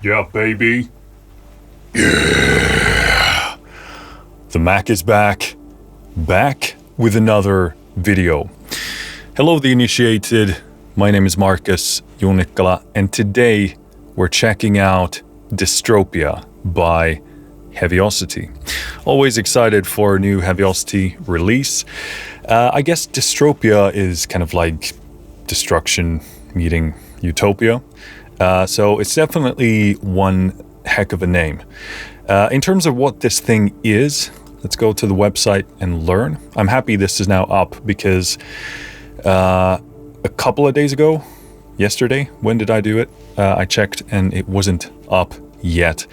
Yeah, baby. Yeah. The Mac is back. Back with another video. Hello, the initiated. My name is Marcus Junikala, and today we're checking out Dystropia by Heavyocity. Always excited for a new Heavyocity release. I guess Dystropia is kind of like destruction meeting utopia. So it's definitely one heck of a name. In terms of what this thing is, let's go to the website and learn. I'm happy this is now up because a couple of days ago, yesterday, when did I do it? I checked and it wasn't up yet.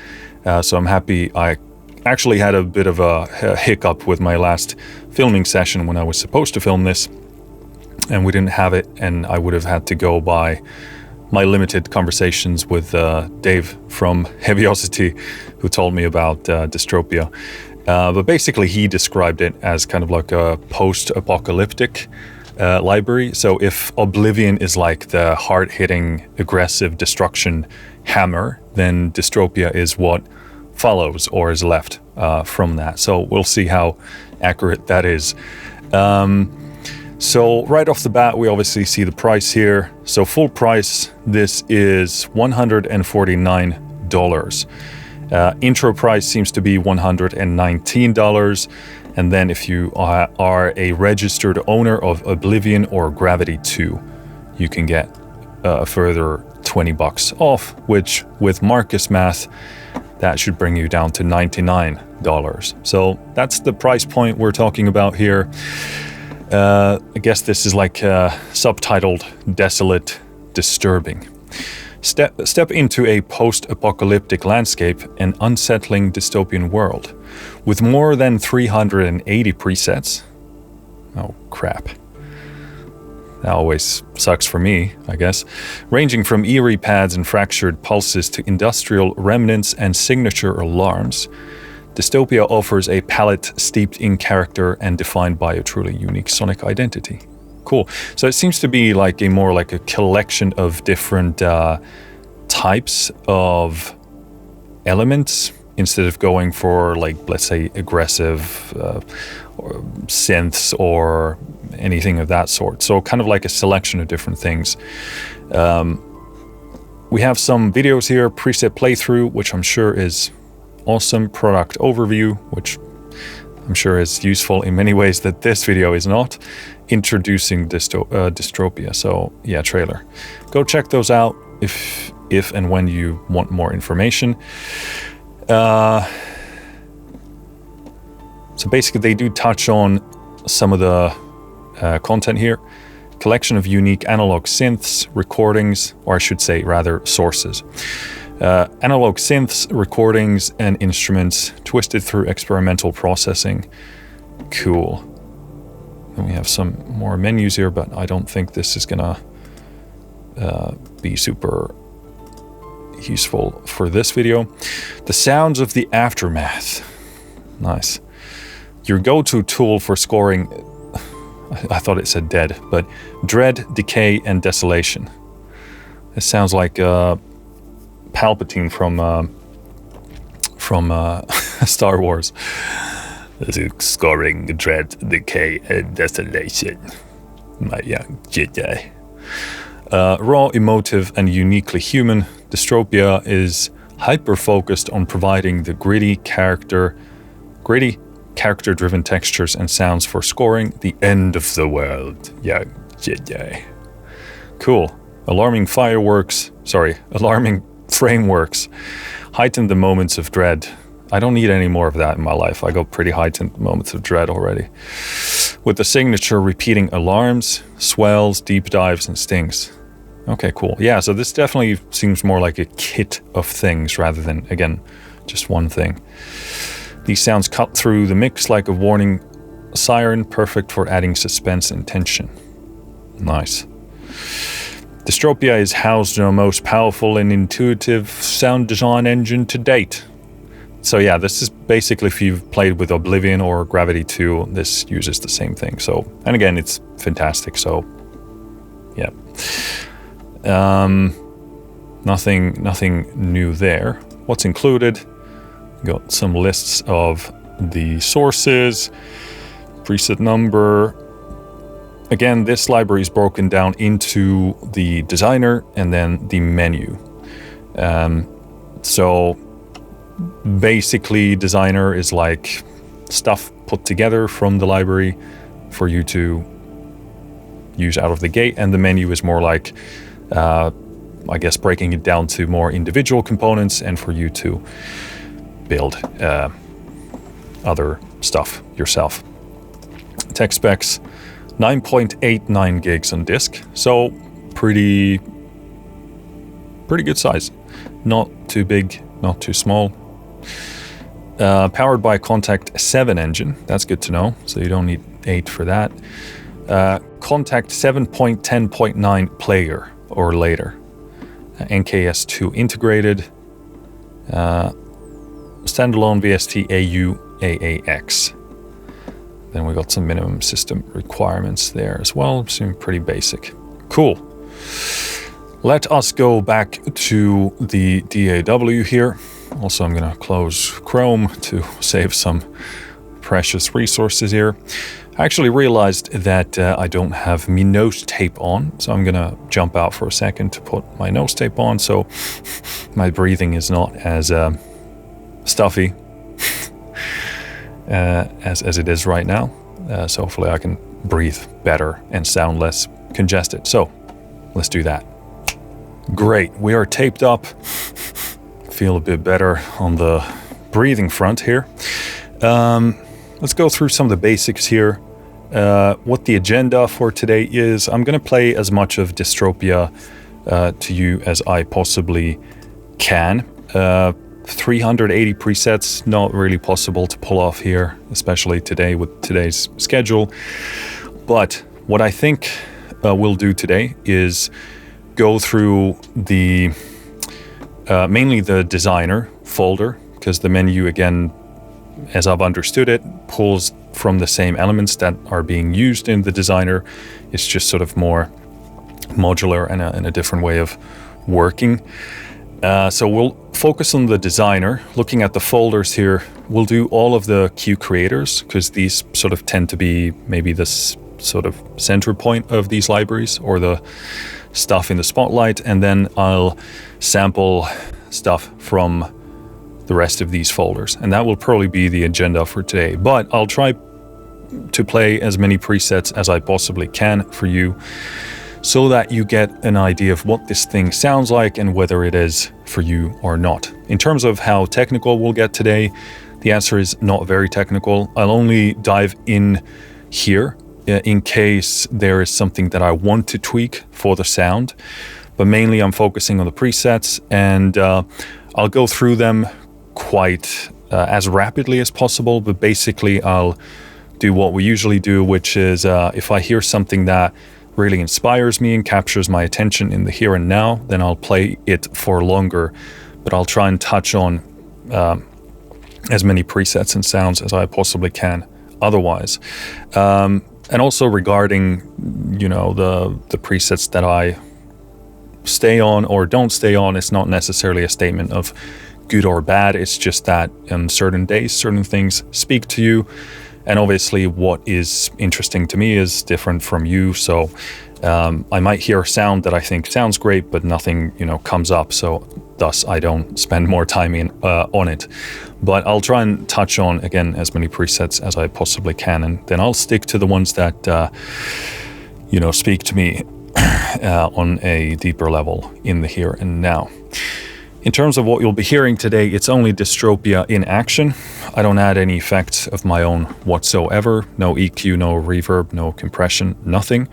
So I'm happy. I actually had a bit of a hiccup with my last filming session when I was supposed to film this, and we didn't have it, and I would have had to go by my limited conversations with Dave from Heavyocity, who told me about Dystropia. But basically he described it as kind of like a post-apocalyptic library. So if Oblivion is like the hard-hitting, aggressive destruction hammer, then Dystropia is what follows or is left from that. So we'll see how accurate that is. So right off the bat, we obviously see the price here. So full price, this is $149. Intro price seems to be $119. And then if you are a registered owner of Oblivion or Gravity 2, you can get a further $20 off, which with Marcus math, that should bring you down to $99. So that's the price point we're talking about here. I guess this is like subtitled Desolate Disturbing. Step into a post-apocalyptic landscape and unsettling dystopian world. With more than 380 presets. Oh, crap. That always sucks for me, I guess. Ranging from eerie pads and fractured pulses to industrial remnants and signature alarms, Dystropia offers a palette steeped in character and defined by a truly unique sonic identity. Cool. So it seems to be like a collection of different types of elements instead of going for, like, let's say aggressive or synths or anything of that sort. So kind of like a selection of different things. We have some videos here, preset playthrough, which I'm sure is awesome, product overview, which I'm sure is useful in many ways that this video is not, introducing Dystropia. So yeah, trailer. Go check those out if and when you want more information. So basically they do touch on some of the content here. Collection of unique analog synths, recordings, or I should say rather sources. Analog synths, recordings, and instruments twisted through experimental processing. Cool. And we have some more menus here, but I don't think this is gonna be super useful for this video. The sounds of the aftermath. Nice. Your go-to tool for scoring, I thought it said dead, but dread, decay, and desolation. It sounds like Palpatine from Star Wars. Scoring dread, decay, and desolation, my young Jedi. Raw, emotive, and uniquely human, Dystropia is hyper-focused on providing the gritty, character-driven textures and sounds for scoring the end of the world, young Jedi. Cool. Alarming frameworks heighten the moments of dread. I don't need any more of that in my life. I got pretty heightened moments of dread already. With the signature repeating alarms, swells, deep dives, and stings. Okay, cool. Yeah, so this definitely seems more like a kit of things rather than, again, just one thing. These sounds cut through the mix like a warning siren, perfect for adding suspense and tension. Nice. Dystropia is housed in our most powerful and intuitive sound design engine to date. So yeah, this is basically if you've played with Oblivion or Gravity 2, this uses the same thing. So, and again, it's fantastic. So, yeah. Nothing new there. What's included? Got some lists of the sources, preset number. Again, this library is broken down into the designer and then the menu. So basically, designer is like stuff put together from the library for you to use out of the gate, and the menu is more like, I guess, breaking it down to more individual components and for you to build other stuff yourself. Tech specs, 9.89 gigs on disk, so pretty good size. Not too big, not too small. Powered by Kontakt 7 engine, that's good to know, so you don't need 8 for that. Kontakt 7.10.9 player or later. NKS2 integrated. Standalone VST AU AAX. Then we got some minimum system requirements there as well, seem pretty basic. Cool. Let us go back to the DAW here. Also, I'm going to close Chrome to save some precious resources here. I actually realized that I don't have my nose tape on, so I'm going to jump out for a second to put my nose tape on, so my breathing is not as stuffy as it is right now. So hopefully I can breathe better and sound less congested. So let's do that. Great, we are taped up. Feel a bit better on the breathing front here. Let's go through some of the basics here. What the agenda for today is, I'm going to play as much of Dystropia to you as I possibly can. 380 presets, not really possible to pull off here, especially today with today's schedule. But what I think we'll do today is go through the mainly the designer folder, because the menu, again, as I've understood it, pulls from the same elements that are being used in the designer. It's just sort of more modular and a different way of working. So we'll focus on the designer. Looking at the folders here, we'll do all of the Q creators, because these sort of tend to be maybe this sort of center point of these libraries, or the stuff in the spotlight, and then I'll sample stuff from the rest of these folders, and that will probably be the agenda for today. But I'll try to play as many presets as I possibly can for you, so that you get an idea of what this thing sounds like and whether it is for you or not. In terms of how technical we'll get today, the answer is not very technical. I'll only dive in here in case there is something that I want to tweak for the sound, but mainly I'm focusing on the presets, and I'll go through them quite as rapidly as possible. But basically I'll do what we usually do, which is if I hear something that really inspires me and captures my attention in the here and now, then I'll play it for longer, but I'll try and touch on as many presets and sounds as I possibly can otherwise. And also regarding, you know, the presets that I stay on or don't stay on, it's not necessarily a statement of good or bad. It's just that on certain days, certain things speak to you. And obviously what is interesting to me is different from you. So I might hear a sound that I think sounds great, but nothing, you know, comes up. So thus I don't spend more time on it. But I'll try and touch on, again, as many presets as I possibly can. And then I'll stick to the ones that, you know, speak to me on a deeper level in the here and now. In terms of what you'll be hearing today, it's only Dystropia in action. I don't add any effects of my own whatsoever. No EQ, no reverb, no compression, nothing.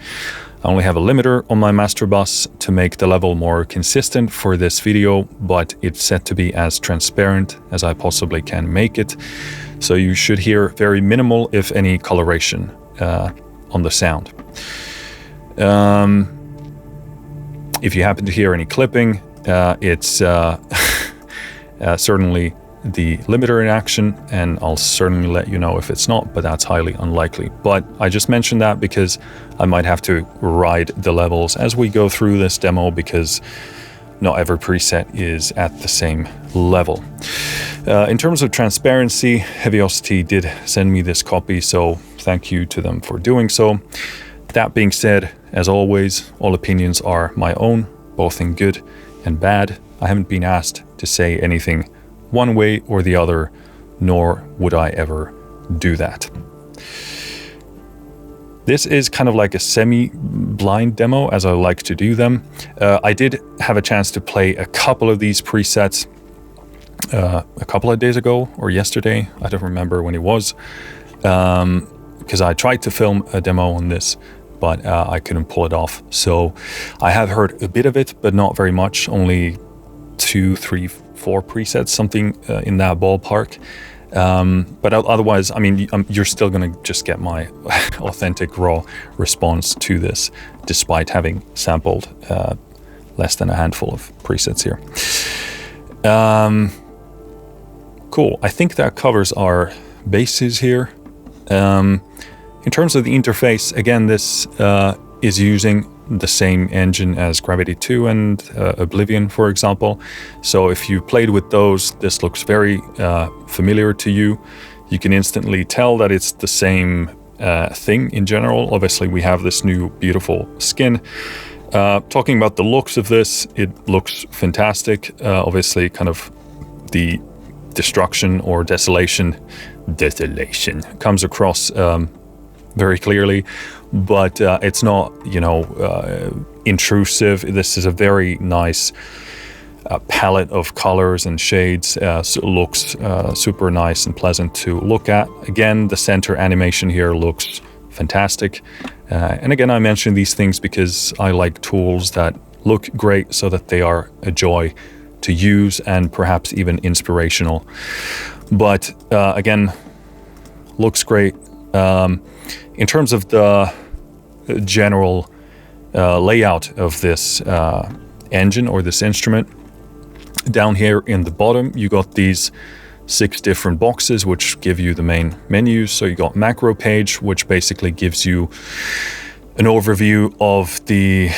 I only have a limiter on my master bus to make the level more consistent for this video, but it's set to be as transparent as I possibly can make it. So you should hear very minimal, if any, coloration on the sound. If you happen to hear any clipping, it's certainly the limiter in action, and I'll certainly let you know if it's not, but that's highly unlikely. But I just mentioned that because I might have to ride the levels as we go through this demo, because not every preset is at the same level. In terms of transparency, Heavyocity did send me this copy, so thank you to them for doing so. That being said, as always, all opinions are my own, both in good and bad. I haven't been asked to say anything one way or the other, nor would I ever do that. This is kind of like a semi-blind demo, as I like to do them. I did have a chance to play a couple of these presets a couple of days ago or yesterday. I don't remember when it was, because I tried to film a demo on this, but I couldn't pull it off. So I have heard a bit of it, but not very much, only 2, 3, 4 presets, something in that ballpark. But otherwise, I mean, you're still going to just get my authentic raw response to this, despite having sampled less than a handful of presets here. Cool. I think that covers our bases here. In terms of the interface, again, this is using the same engine as Gravity 2 and Oblivion, for example. So if you played with those, this looks very familiar to you. You can instantly tell that it's the same thing in general. Obviously, we have this new beautiful skin. Talking about the looks of this, it looks fantastic. Obviously, kind of the destruction or desolation comes across very clearly, but it's not, intrusive. This is a very nice palette of colors and shades. So it looks super nice and pleasant to look at. Again, the center animation here looks fantastic. And again, I mention these things because I like tools that look great so that they are a joy to use and perhaps even inspirational. But again, looks great. In terms of the general layout of this engine or this instrument, down here in the bottom, you got these 6 different boxes which give you the main menus. So you got macro page, which basically gives you an overview of the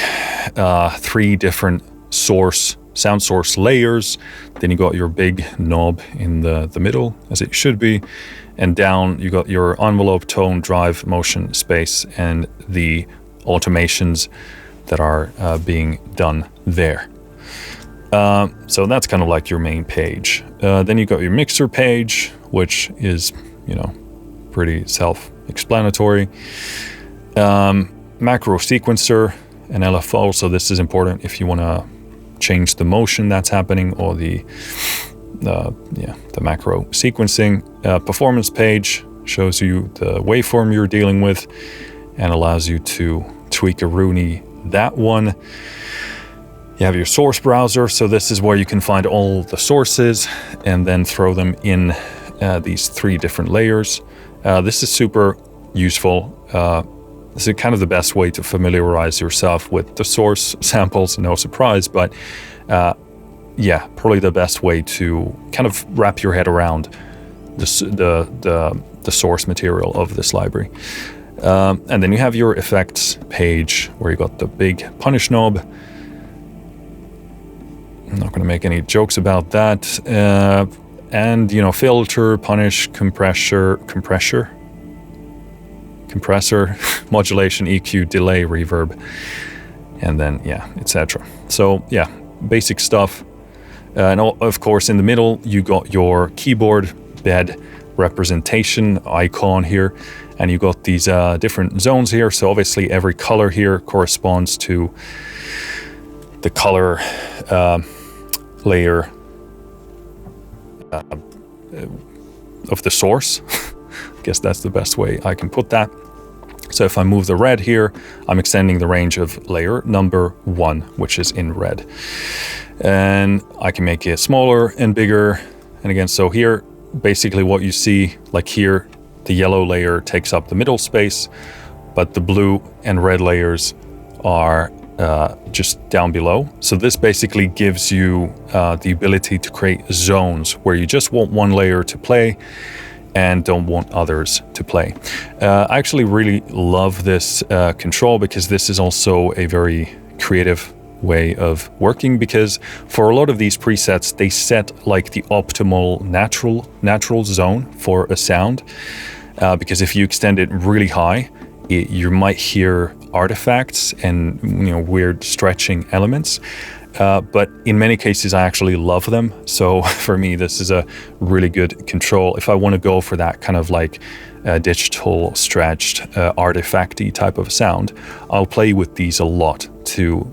3 different sound source layers. Then you got your big knob in the middle, as it should be. And down you got your envelope, tone, drive, motion, space, and the automations that are being done there. So that's kind of like your main page. Then you got your mixer page, which is, pretty self-explanatory. Macro sequencer and LFO. So this is important if you want to change the motion that's happening or the macro sequencing. Performance page shows you the waveform you're dealing with and allows you to tweak a Rooney that one. You have your source browser, so this is where you can find all the sources and then throw them in these 3 different layers. This is super useful. This is kind of the best way to familiarize yourself with the source samples, no surprise, but probably the best way to kind of wrap your head around the source material of this library. And then you have your effects page where you got the big punish knob. I'm not going to make any jokes about that. And, filter, punish, compressor, modulation, EQ, delay, reverb, and then, etc. So, basic stuff. And of course, in the middle, you got your keyboard bed representation icon here, and you got these different zones here. So obviously every color here corresponds to the color layer of the source. I guess that's the best way I can put that. So if I move the red here, I'm extending the range of layer number 1, which is in red. And I can make it smaller and bigger. And again, so here, basically what you see, like here, the yellow layer takes up the middle space, but the blue and red layers are just down below. So this basically gives you the ability to create zones where you just want one layer to play and don't want others to play. I actually really love this control because this is also a very creative way of working, because for a lot of these presets they set like the optimal natural zone for a sound, because if you extend it really high, you might hear artifacts and weird stretching elements. But in many cases I actually love them, so for me this is a really good control. If I want to go for that kind of like digital stretched artifacty type of sound, I'll play with these a lot to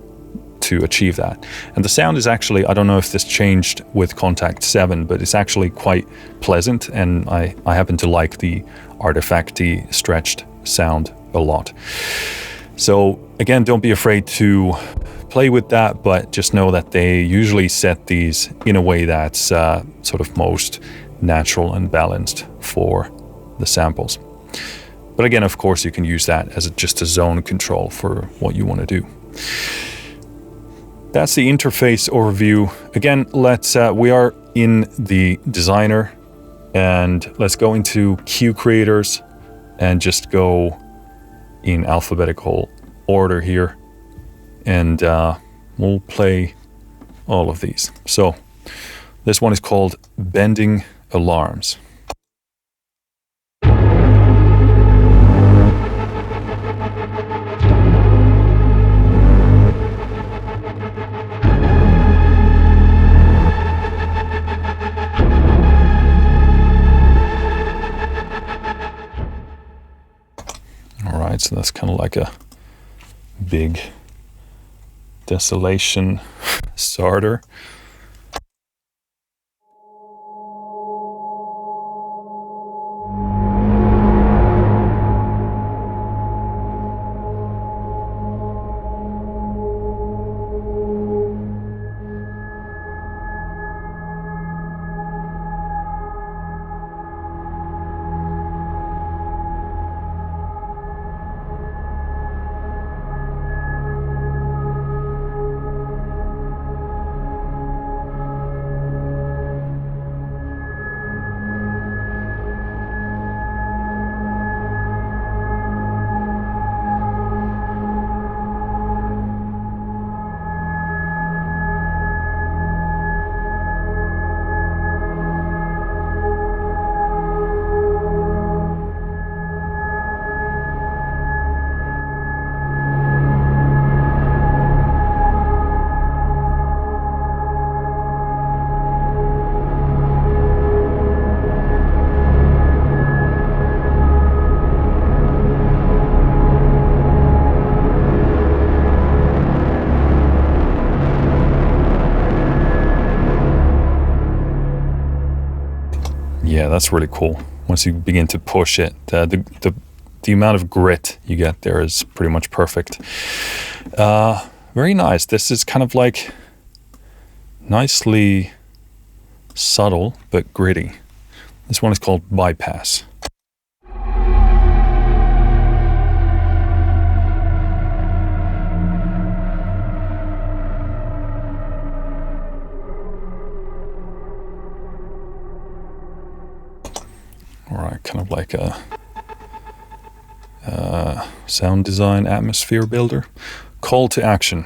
achieve that. And the sound is actually, I don't know if this changed with Kontakt 7, but it's actually quite pleasant, and I happen to like the artifacty stretched sound a lot. So again, don't be afraid to play with that, but just know that they usually set these in a way that's sort of most natural and balanced for the samples. But again, of course, you can use that as just a zone control for what you want to do. That's the interface overview. Again, we are in the designer, and let's go into cue creators and just go in alphabetical order here, and we'll play all of these. So this one is called Bending Alarms. So that's kind of like a big desolation starter. Yeah, that's really cool. Once you begin to push it, the amount of grit you get there is pretty much perfect. Very nice. This is kind of like nicely subtle but gritty. This one is called Bypass. Alright, kind of like a sound design atmosphere builder. Call to action.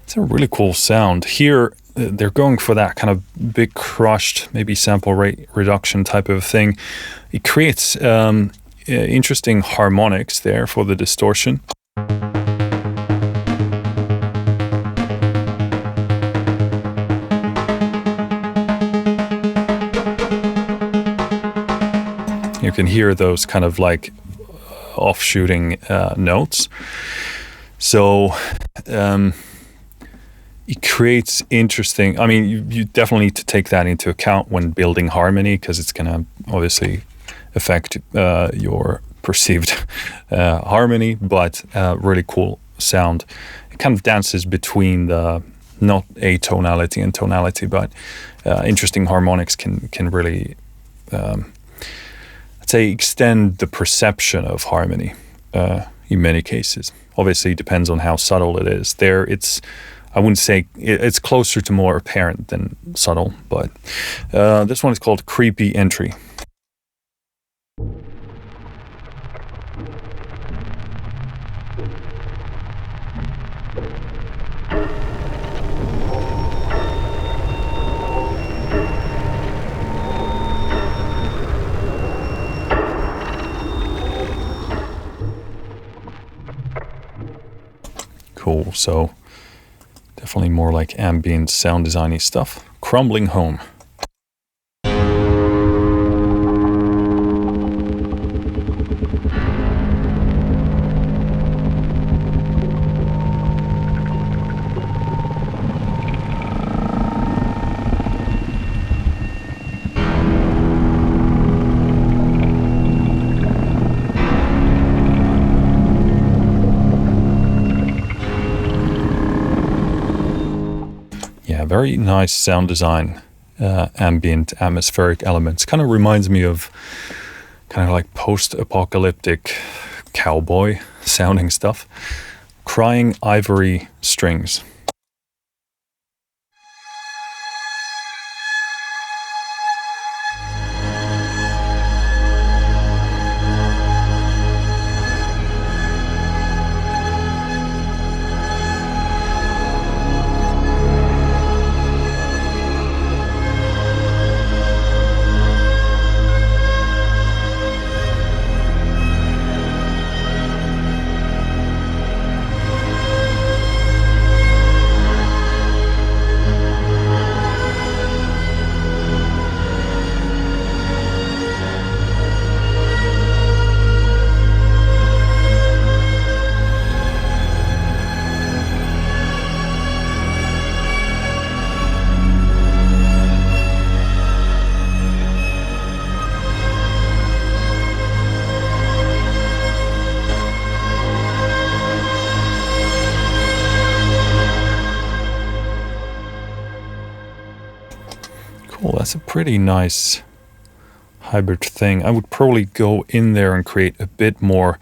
It's a really cool sound. Here, they're going for that kind of big crushed, maybe sample rate reduction type of thing. It creates interesting harmonics there for the distortion. You can hear those kind of like offshooting notes. So it creates interesting, I mean, you definitely need to take that into account when building harmony, because it's going to obviously affect your perceived harmony, but really cool sound. It kind of dances between the not atonality and tonality, but interesting harmonics can really I'd say extend the perception of harmony in many cases. Obviously, it depends on how subtle it is. There, I wouldn't say it's closer to more apparent than subtle, but this one is called Creepy Entry. Cool, so definitely more like ambient sound designy stuff. Crumbling Home. Very nice sound design, ambient atmospheric elements. Kind of reminds me of kind of like post-apocalyptic cowboy sounding stuff. Crying Ivory Strings. Cool, that's a pretty nice hybrid thing. I would probably go in there and create a bit more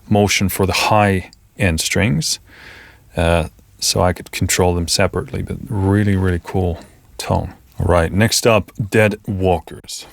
motion for the high end strings, so I could control them separately, but really, really cool tone. All right, next up, Dead Walkers.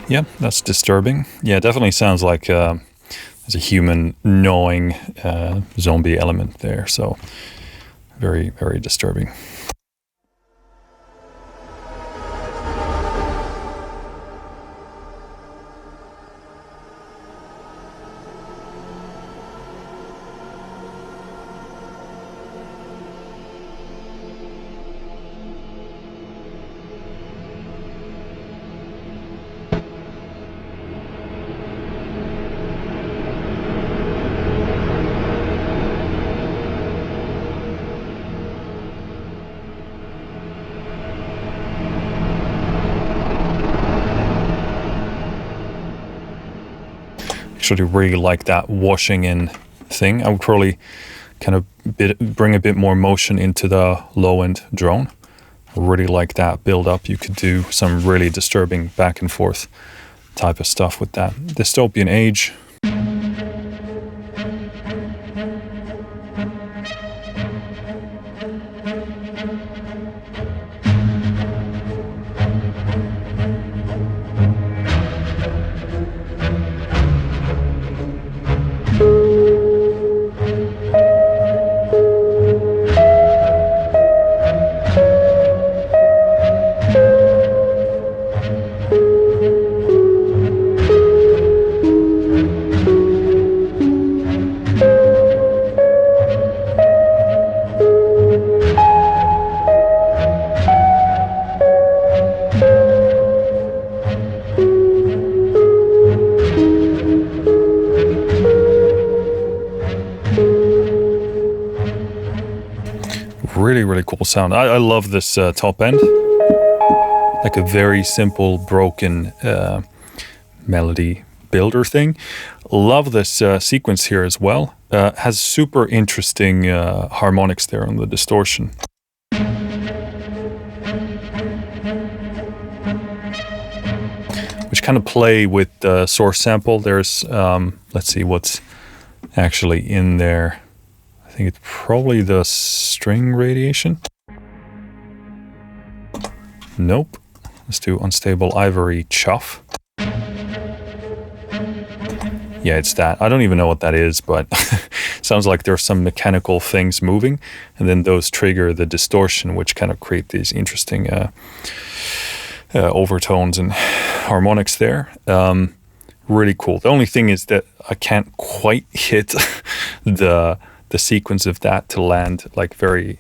Yeah, that's disturbing. Yeah, definitely sounds like there's a human gnawing zombie element there. So very, very disturbing. Actually really like that washing in thing. I would probably kind of bring a bit more motion into the low end drone. I really like that build up. You could do some really disturbing back and forth type of stuff with that. Dystopian Age. sound. I love this top end. Like a very simple, broken melody builder thing. Love this sequence here as well. Has super interesting harmonics there on the distortion. Which kind of play with the source sample. There's, let's see what's actually in there. I think it's probably the string radiation. Nope. Let's do Unstable Ivory Chuff. Yeah, it's that. I don't even know what that is, but sounds like there's some mechanical things moving, and then those trigger the distortion, which kind of create these interesting overtones and harmonics there. Really cool. The only thing is that I can't quite hit the sequence of that to land like very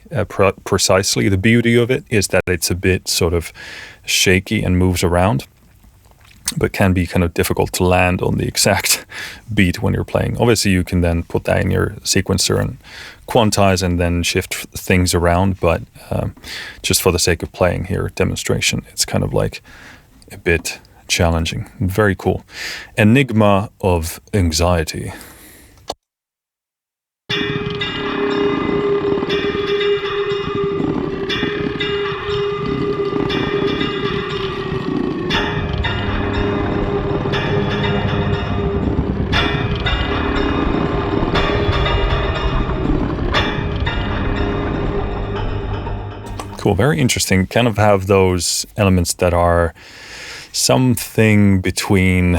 precisely. The beauty of it is that it's a bit sort of shaky and moves around, but can be kind of difficult to land on the exact beat when you're playing. Obviously, you can then put that in your sequencer and quantize and then shift things around, but just for the sake of playing here, demonstration, it's kind of like a bit challenging. Very cool. Enigma of Anxiety. Cool, very interesting. Kind of have those elements that are something between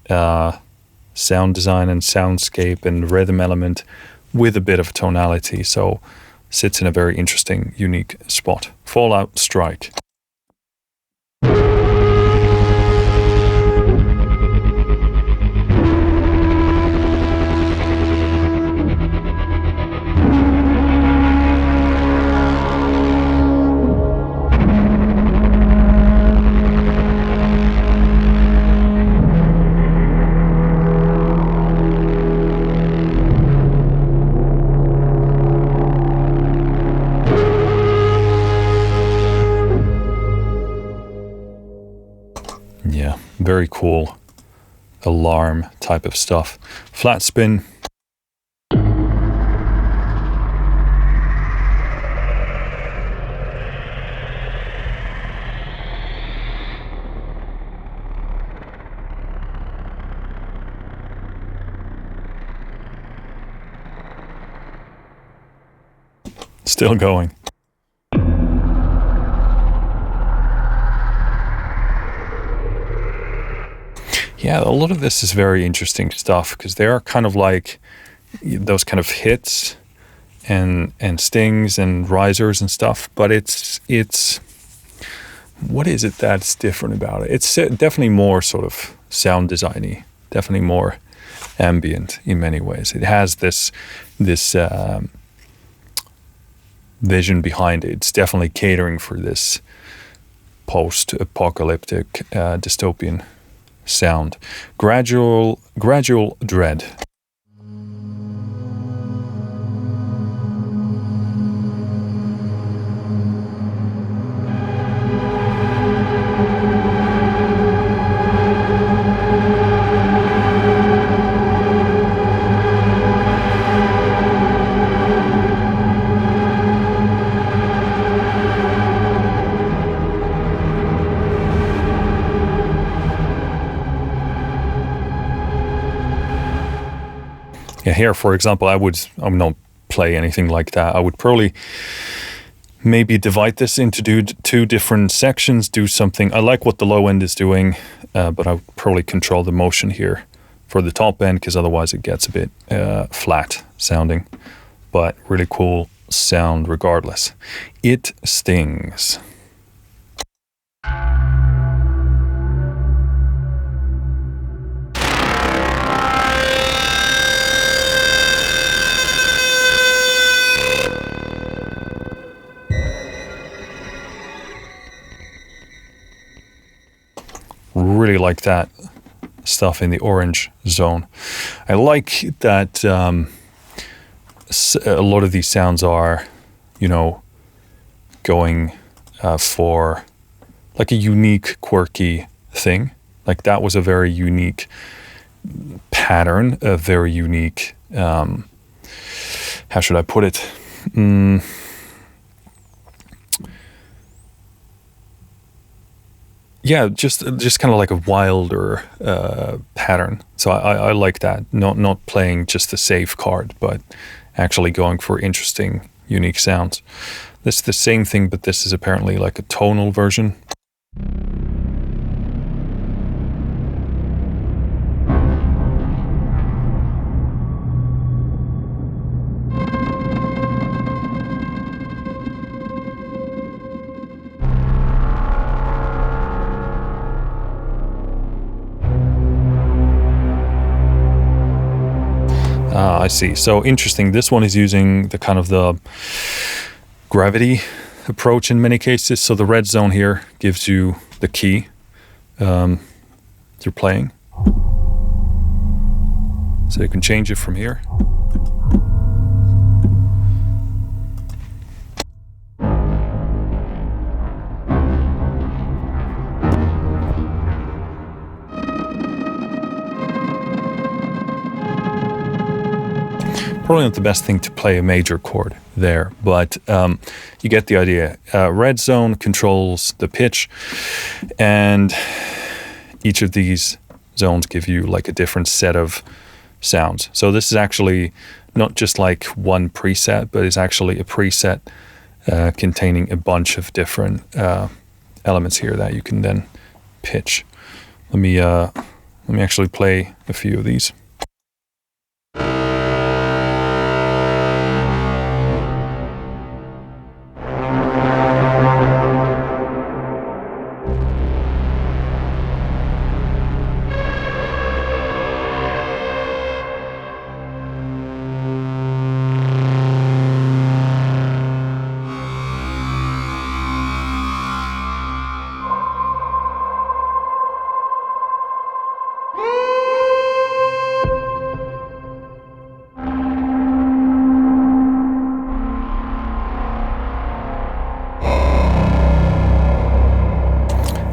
sound design and soundscape and rhythm element with a bit of tonality. So sits in a very interesting, unique spot. Fallout Strike. Very cool alarm type of stuff. Flat spin. Still going. Yeah, a lot of this is very interesting stuff because they are kind of like those kind of hits and stings and risers and stuff. But it's what is it that's different about it? It's definitely more sort of sound designy, definitely more ambient in many ways. It has this vision behind it. It's definitely catering for this post-apocalyptic dystopian sound. Gradual dread. Here, for example, I would not play anything like that. I would probably maybe divide this into two different sections, do something. I like what the low end is doing, but I would probably control the motion here for the top end because otherwise it gets a bit flat sounding, but really cool sound regardless. It Stings. Really like that stuff in the orange zone. I like that a lot of these sounds are, going for like a unique, quirky thing. Like that was a very unique pattern, a very unique, how should I put it? Yeah, just kind of like a wilder pattern. So I like that. Not playing just the safe card, but actually going for interesting, unique sounds. This is the same thing, but this is apparently like a tonal version. I see. So interesting. This one is using the kind of the gravity approach in many cases. So the red zone here gives you the key you're playing. So you can change it from here. Probably not the best thing to play a major chord there, but you get the idea. Red zone controls the pitch, and each of these zones give you like a different set of sounds. So this is actually not just like one preset, but it's actually a preset containing a bunch of different elements here that you can then pitch. Let me actually play a few of these.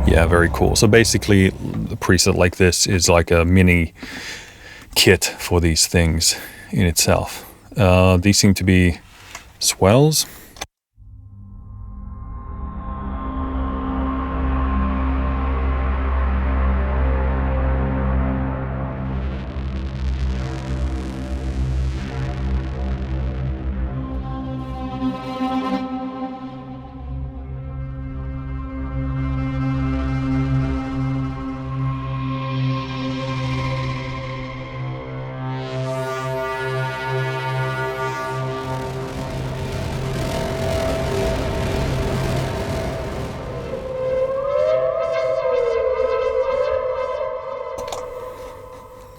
Yeah, very cool. So basically, a preset like this is like a mini kit for these things in itself. These seem to be swells.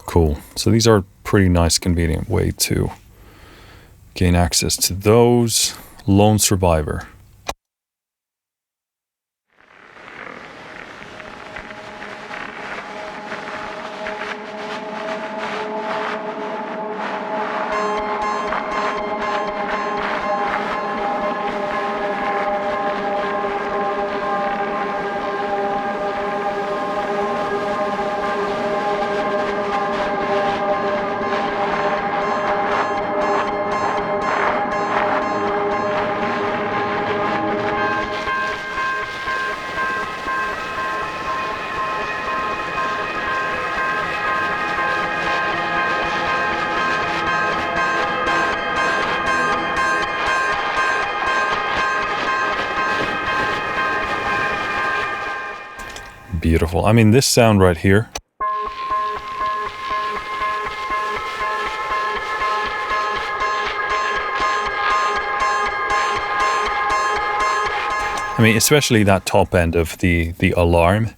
Cool. So these are a pretty nice, convenient way to gain access to those. Lone Survivor. Beautiful. I mean, this sound right here. I mean, especially that top end of the alarm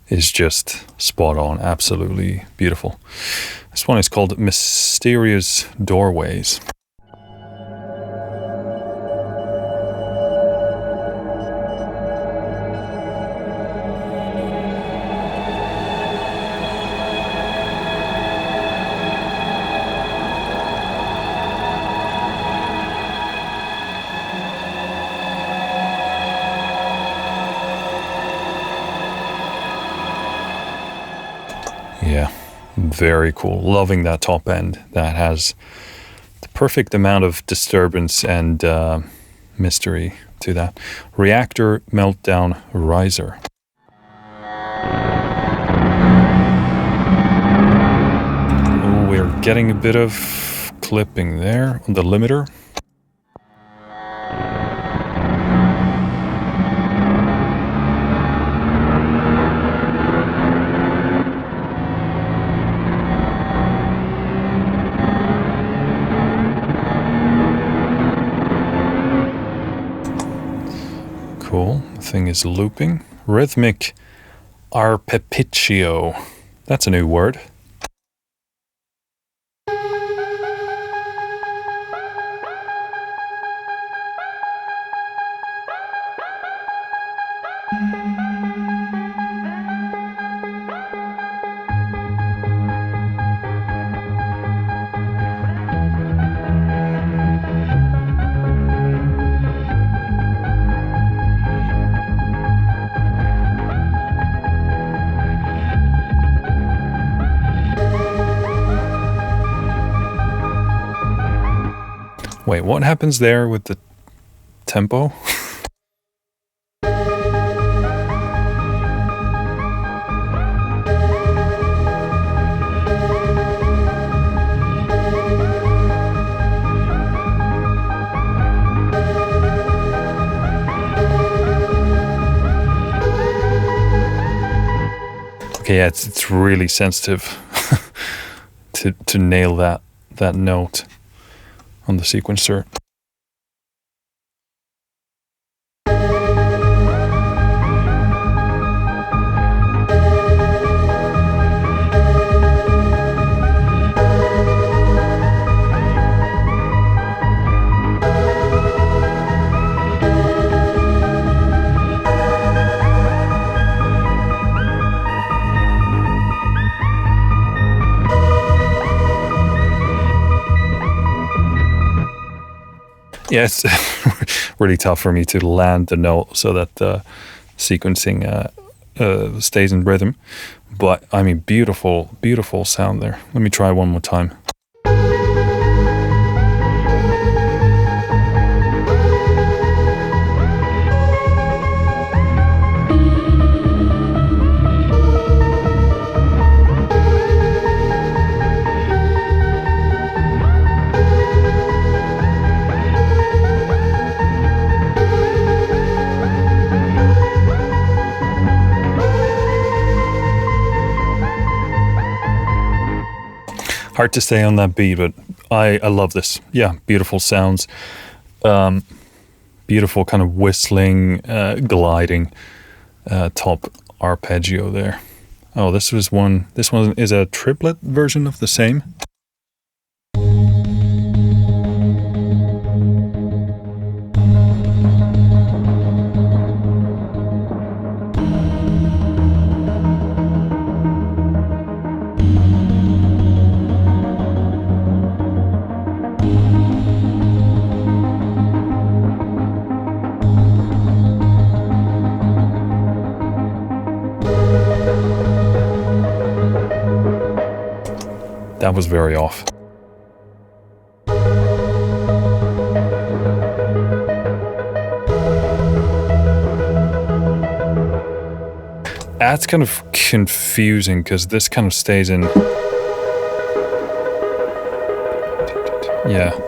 is just spot on. Absolutely beautiful. This one is called Mysterious Doorways. Yeah, very cool. Loving that top end. That has the perfect amount of disturbance and mystery to that. Reactor Meltdown Riser. Oh, we're getting a bit of clipping there on the limiter. Cool. The thing is looping. Rhythmic arpeggio. That's a new word. Wait, what happens there with the tempo? Okay, yeah, it's really sensitive to nail that note on the sequencer. Yeah, it's really tough for me to land the note so that the sequencing stays in rhythm. But I mean, beautiful, beautiful sound there. Let me try one more time. Hard to stay on that beat, but I love this. Yeah, beautiful sounds. Beautiful kind of whistling, gliding top arpeggio there. Oh, this one is a triplet version of the same. That was very off. That's kind of confusing because this kind of stays in. Yeah.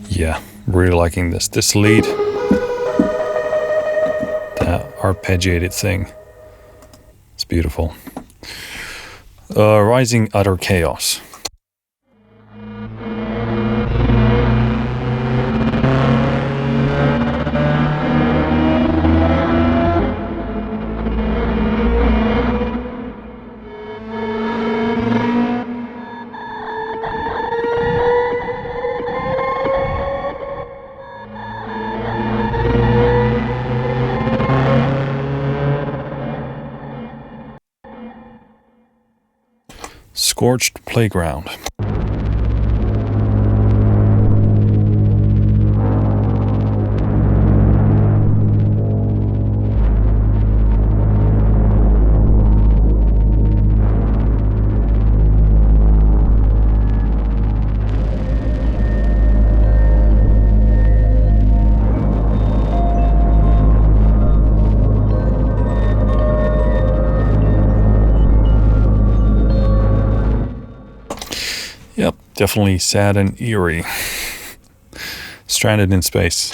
Yeah, really liking this. This lead, arpeggiated thing. It's beautiful. Rising Utter Chaos. Scorched Playground. Yep, definitely sad and eerie. Stranded in space.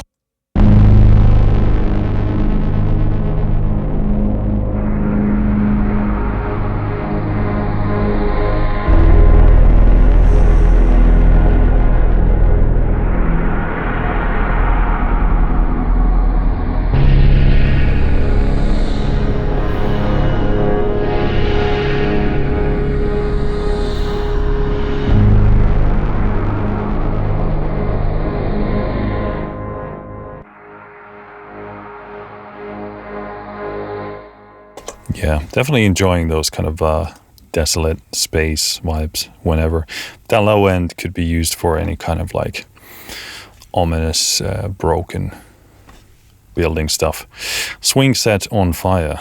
Yeah, definitely enjoying those kind of desolate space vibes whenever. That low end could be used for any kind of like ominous, broken building stuff. Swing Set on Fire.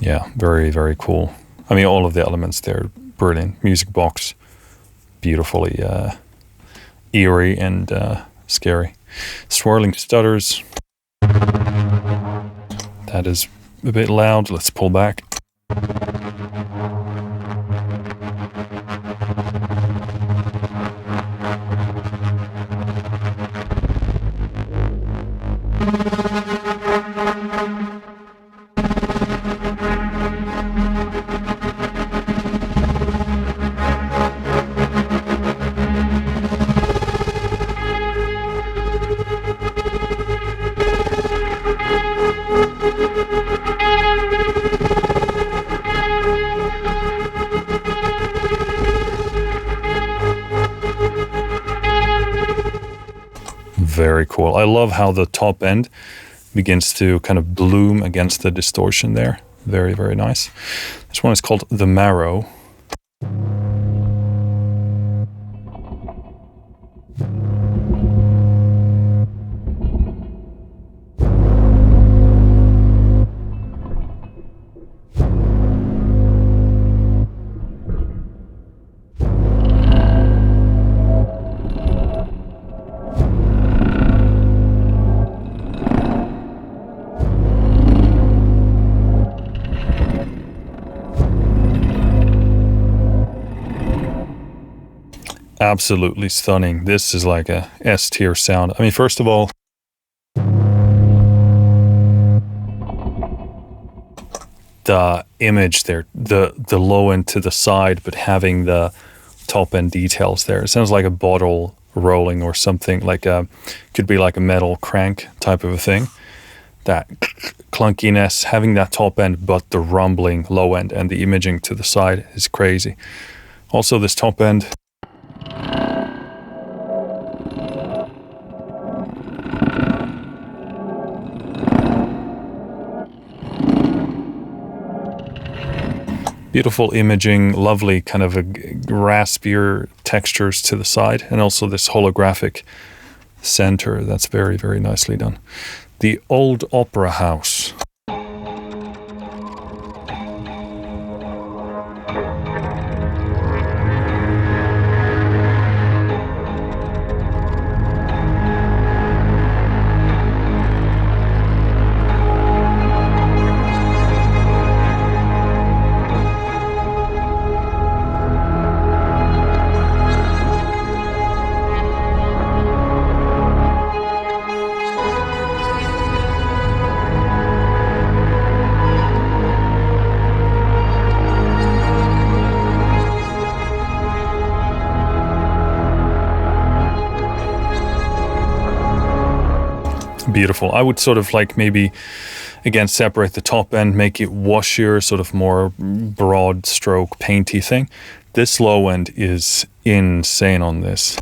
Yeah, very, very cool. I mean, all of the elements there, brilliant. Music box, beautifully eerie and scary. Swirling Stutters. That is a bit loud. Let's pull back. Very cool. I love how the top end begins to kind of bloom against the distortion there. Very, very nice. This one is called The Marrow. Absolutely stunning. This is like a S-tier sound. I mean, first of all, the image there, the low end to the side, but having the top end details there. It sounds like a bottle rolling or something, like could be like a metal crank type of a thing. That clunkiness, having that top end, but the rumbling low end and the imaging to the side is crazy. Also, this top end, beautiful imaging, lovely kind of a raspier textures to the side, and also this holographic center that's very, very nicely done. The Old Opera House. Beautiful. I would sort of like maybe, again, separate the top end, make it washier, sort of more broad stroke, painty thing. This low end is insane on this.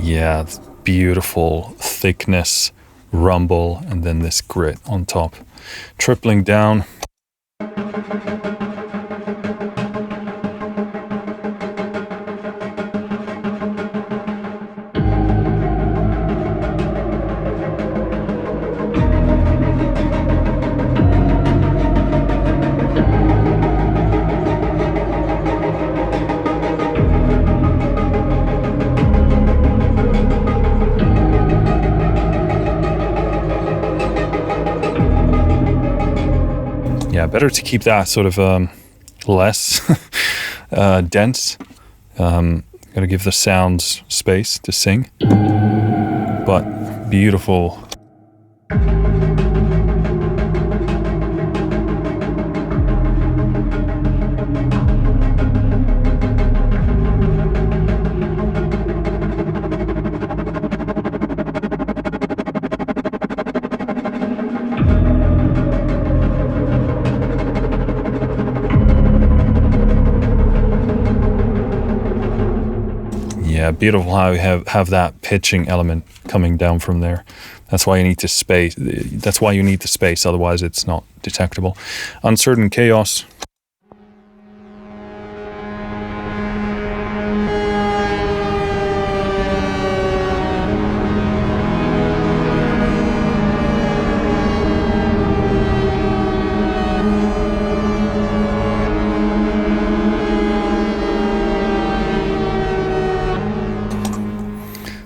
Yeah, beautiful thickness, rumble, and then this grit on top. Tripling down. Yeah, better to keep that sort of less dense. Gotta give the sounds space to sing. But beautiful. Yeah, beautiful how you have that pitching element coming down from there. That's why you need to space. That's why you need the space. Otherwise, it's not detectable. Uncertain chaos.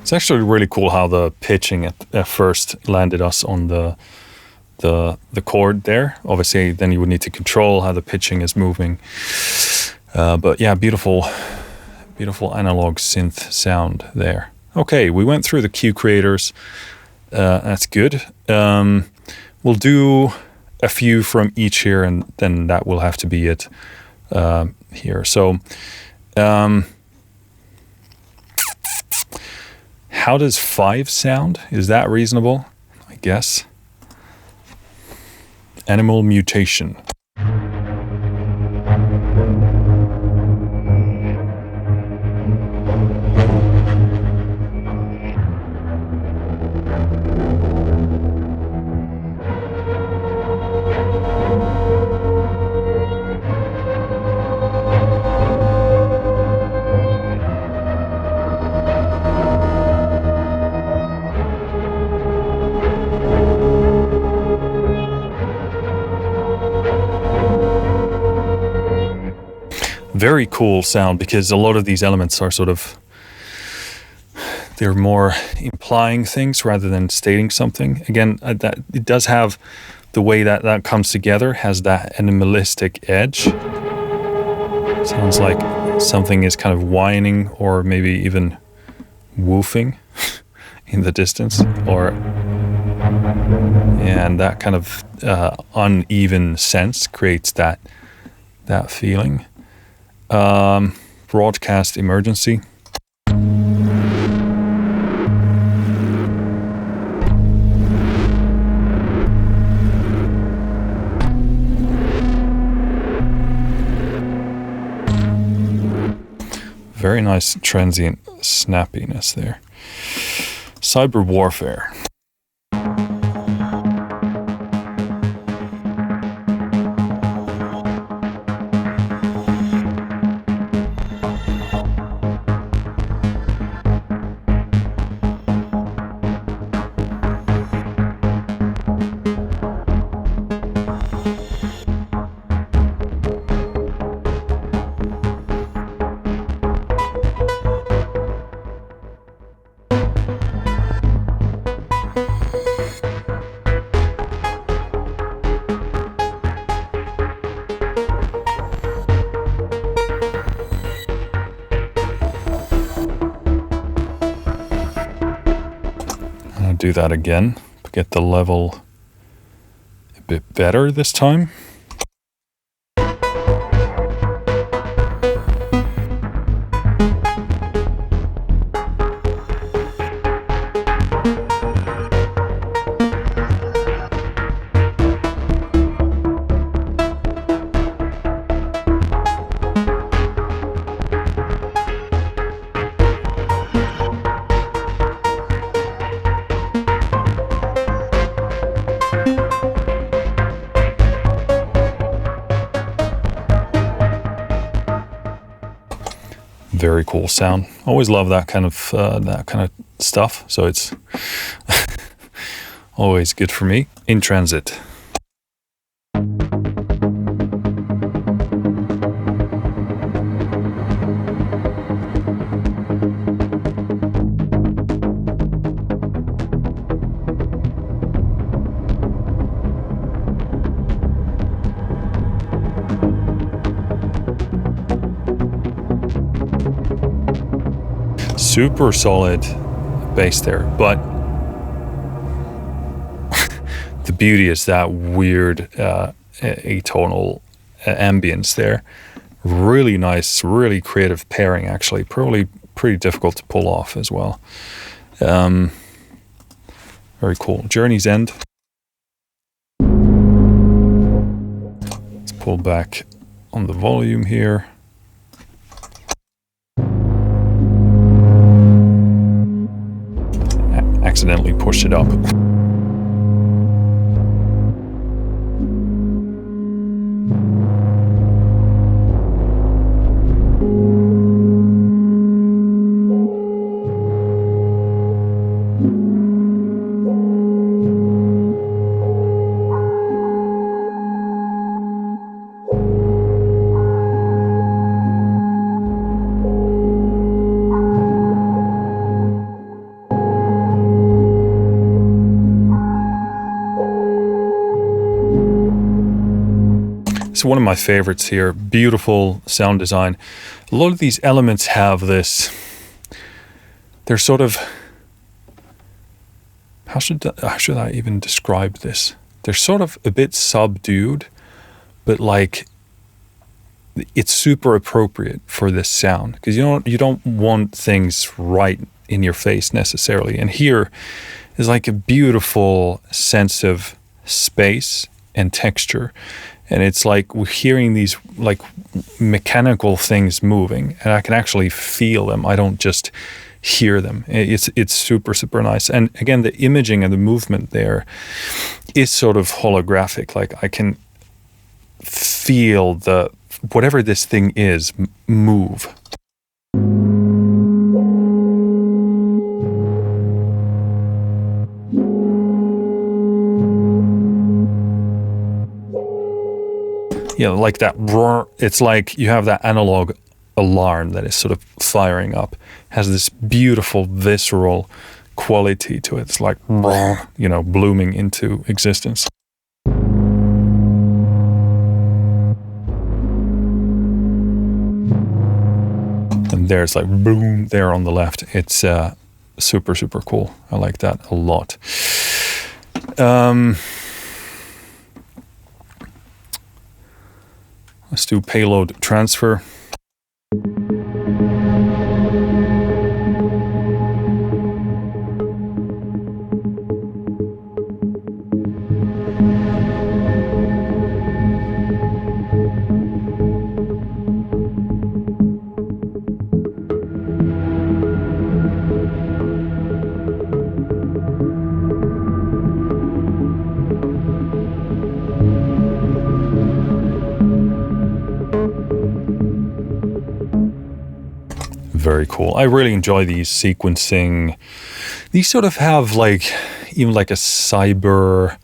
It's actually really cool how the pitching at first landed us on the chord there. Obviously, then you would need to control how the pitching is moving. But yeah, beautiful analog synth sound there. Okay, we went through the cue creators. That's good. We'll do a few from each here, and then that will have to be it here. So. How does 5 sound? Is that reasonable? I guess. Animal Mutation. Very cool sound, because a lot of these elements are sort of, they're more implying things rather than stating something. Again, that it does have the way that comes together, has that animalistic edge. Sounds like something is kind of whining or maybe even woofing in the distance, and that kind of uneven sense creates that feeling. Broadcast emergency. Very nice transient snappiness there. Cyber warfare. do that again, get the level a bit better this time. Very cool sound. Always love that kind of stuff. So it's always good for me. In Transit. Super solid bass there, but the beauty is that weird atonal ambience there. Really nice, really creative pairing actually. Probably pretty difficult to pull off as well. Very cool. Journey's End. Let's pull back on the volume here. Accidentally pushed it up. One of my favorites here. Beautiful sound design. A lot of these elements have this, they're sort of, how should I even describe this? They're sort of a bit subdued, but like it's super appropriate for this sound, because you don't want things right in your face necessarily. And here is like a beautiful sense of space and texture. And it's like we're hearing these like mechanical things moving, and I can actually feel them. I don't just hear them. It's super, super nice. And again, the imaging and the movement there is sort of holographic. Like I can feel whatever this thing is move. You know, like that, it's like you have that analog alarm that is sort of firing up, has this beautiful visceral quality to it. It's like, you know, blooming into existence. And there's like boom there on the left. It's super, super cool. I like that a lot. Let's do Payload Transfer. Very cool. I really enjoy these sequencing. These sort of have like even like a cyber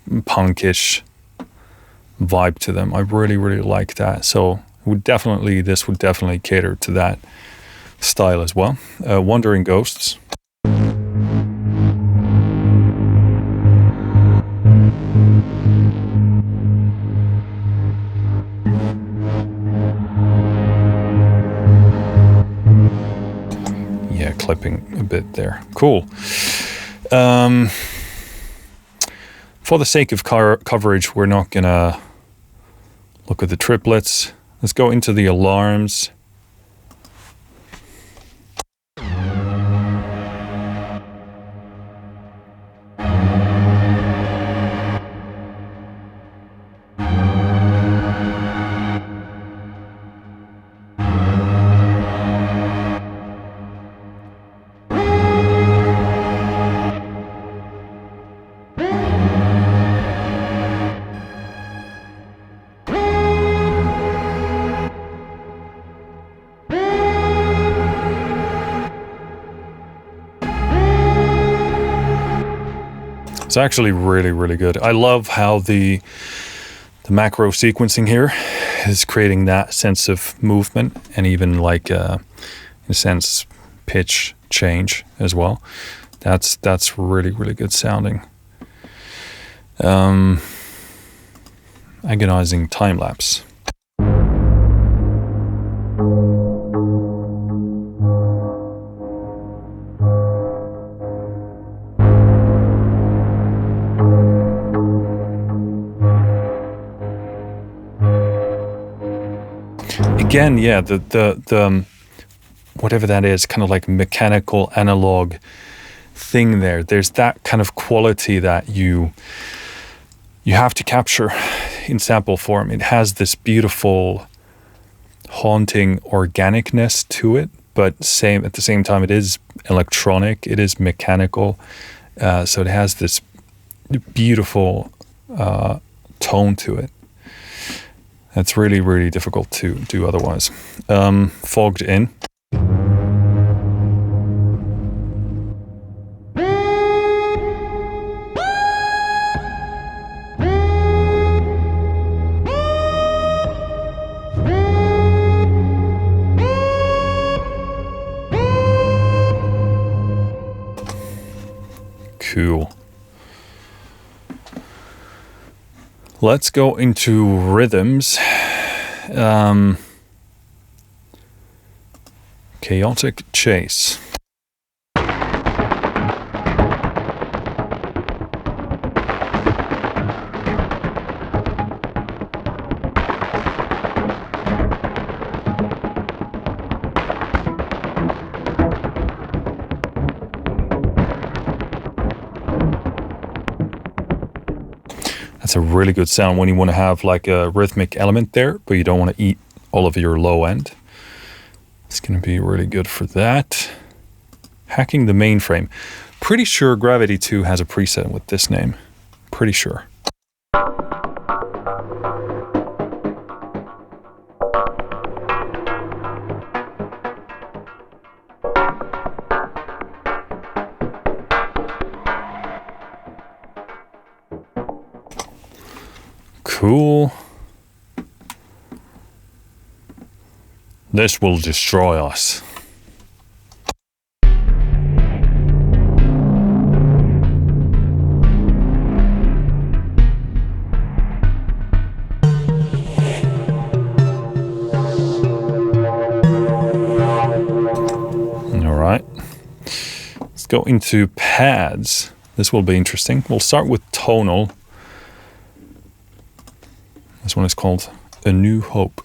punkish vibe to them. I really, really like that. So this would definitely cater to that style as well. Wandering Ghosts. yeah, clipping a bit there. Cool. For the sake of coverage, we're not gonna look at the triplets. Let's go into the alarms. It's actually really, really good. I love how the macro sequencing here is creating that sense of movement and even like in a sense pitch change as well. That's really, really good sounding. Agonizing time lapse. Again, yeah, the whatever that is, kind of like mechanical analog thing there. There's that kind of quality that you have to capture in sample form. It has this beautiful, haunting organicness to it, but at the same time, it is electronic. It is mechanical, so it has this beautiful tone to it. That's really, really difficult to do otherwise. Fogged in. Cool. Let's go into rhythms. Chaotic chase. That's a really good sound when you want to have like a rhythmic element there, but you don't want to eat all of your low end. It's going to be really good for that. Hacking the Mainframe. Pretty sure Gravity 2 has a preset with this name. Pretty sure. Cool. This will destroy us. All right. Let's go into pads. This will be interesting. We'll start with Tonal. This one is called A New Hope.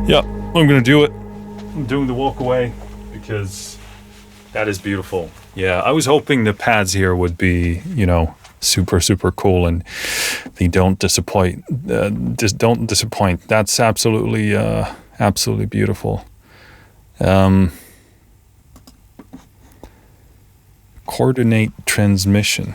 Yeah, I'm gonna do it. I'm doing the walk away because that is beautiful. Yeah, I was hoping the pads here would be, you know, super, super cool, and they don't disappoint. Just don't disappoint. That's absolutely, absolutely beautiful. Coordinate transmission.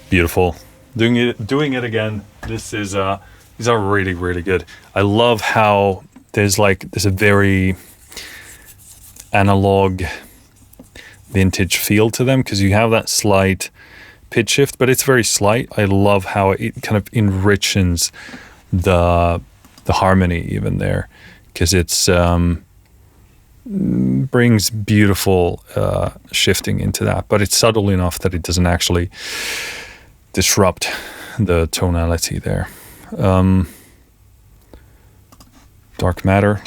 Beautiful. Doing it again. This is these are really, really good. I love how there's a very analog vintage feel to them, because you have that slight pitch shift, but it's very slight. I love how it kind of enriches the harmony even there, because it's brings beautiful shifting into that, but it's subtle enough that it doesn't actually disrupt the tonality there. Dark matter.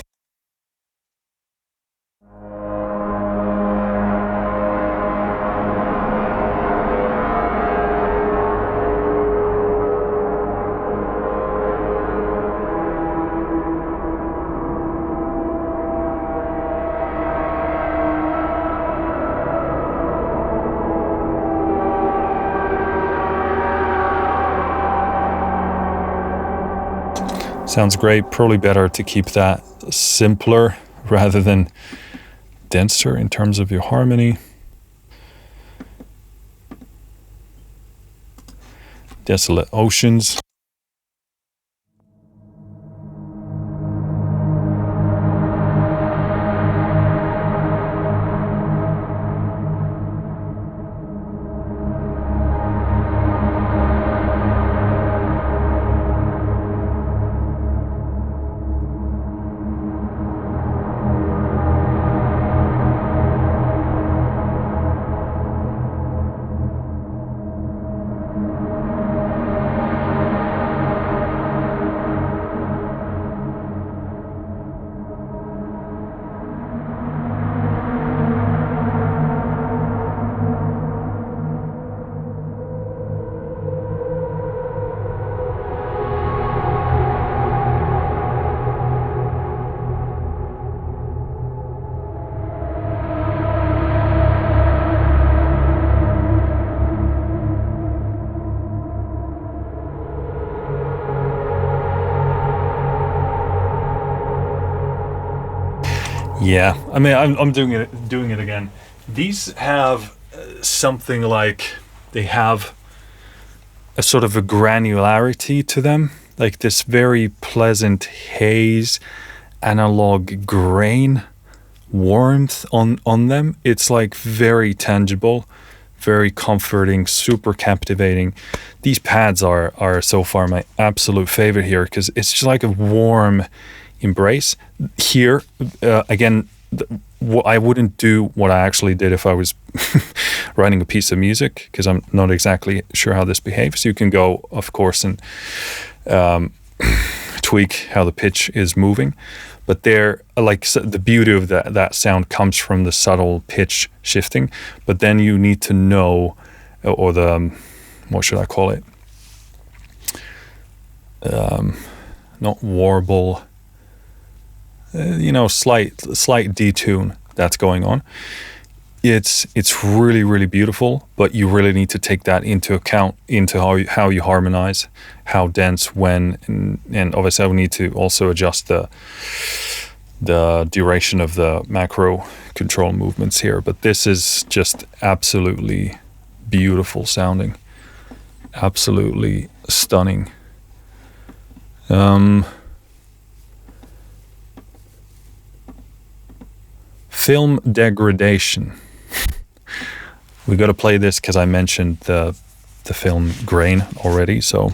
Sounds great. Probably better to keep that simpler rather than denser in terms of your harmony. Desolate Oceans. Yeah, I mean, I'm doing it again. These have something like, they have a sort of a granularity to them, like this very pleasant haze, analog grain, warmth on them. It's like very tangible, very comforting, super captivating. These pads are so far my absolute favorite here, because it's just like a warm embrace. Here, again, I wouldn't do what I actually did if I was writing a piece of music, because I'm not exactly sure how this behaves. You can go, of course, and tweak how the pitch is moving, but there, like, the beauty of that sound comes from the subtle pitch shifting. But then you need to know, or the what should I call it? Not warble. Slight detune that's going on. It's really, really beautiful, but you really need to take that into account into how you harmonize, how dense, when, and obviously I will need to also adjust the duration of the macro control movements here. But this is just absolutely beautiful sounding. Absolutely stunning. Film Degradation. We got to play this because I mentioned the film Grain already, so...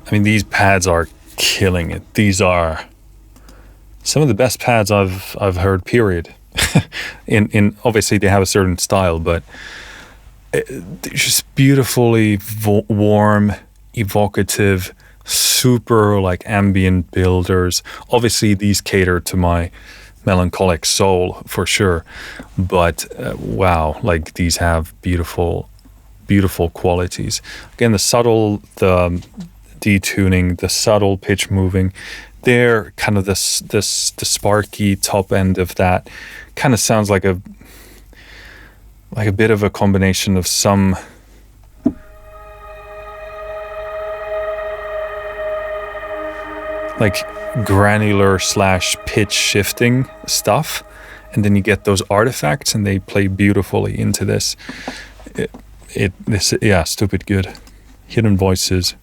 I mean, these pads are killing it. These are some of the best pads I've heard, period. in obviously they have a certain style, but they're just beautifully warm, evocative, super like ambient builders. Obviously these cater to my melancholic soul for sure, but wow, like these have beautiful qualities. Again, the subtle, the detuning, the subtle pitch moving, they're kind of the sparky top end of that. Kind of sounds like a bit of a combination of some like granular / pitch shifting stuff, and then you get those artifacts and they play beautifully into this. Yeah, stupid good. Hidden voices.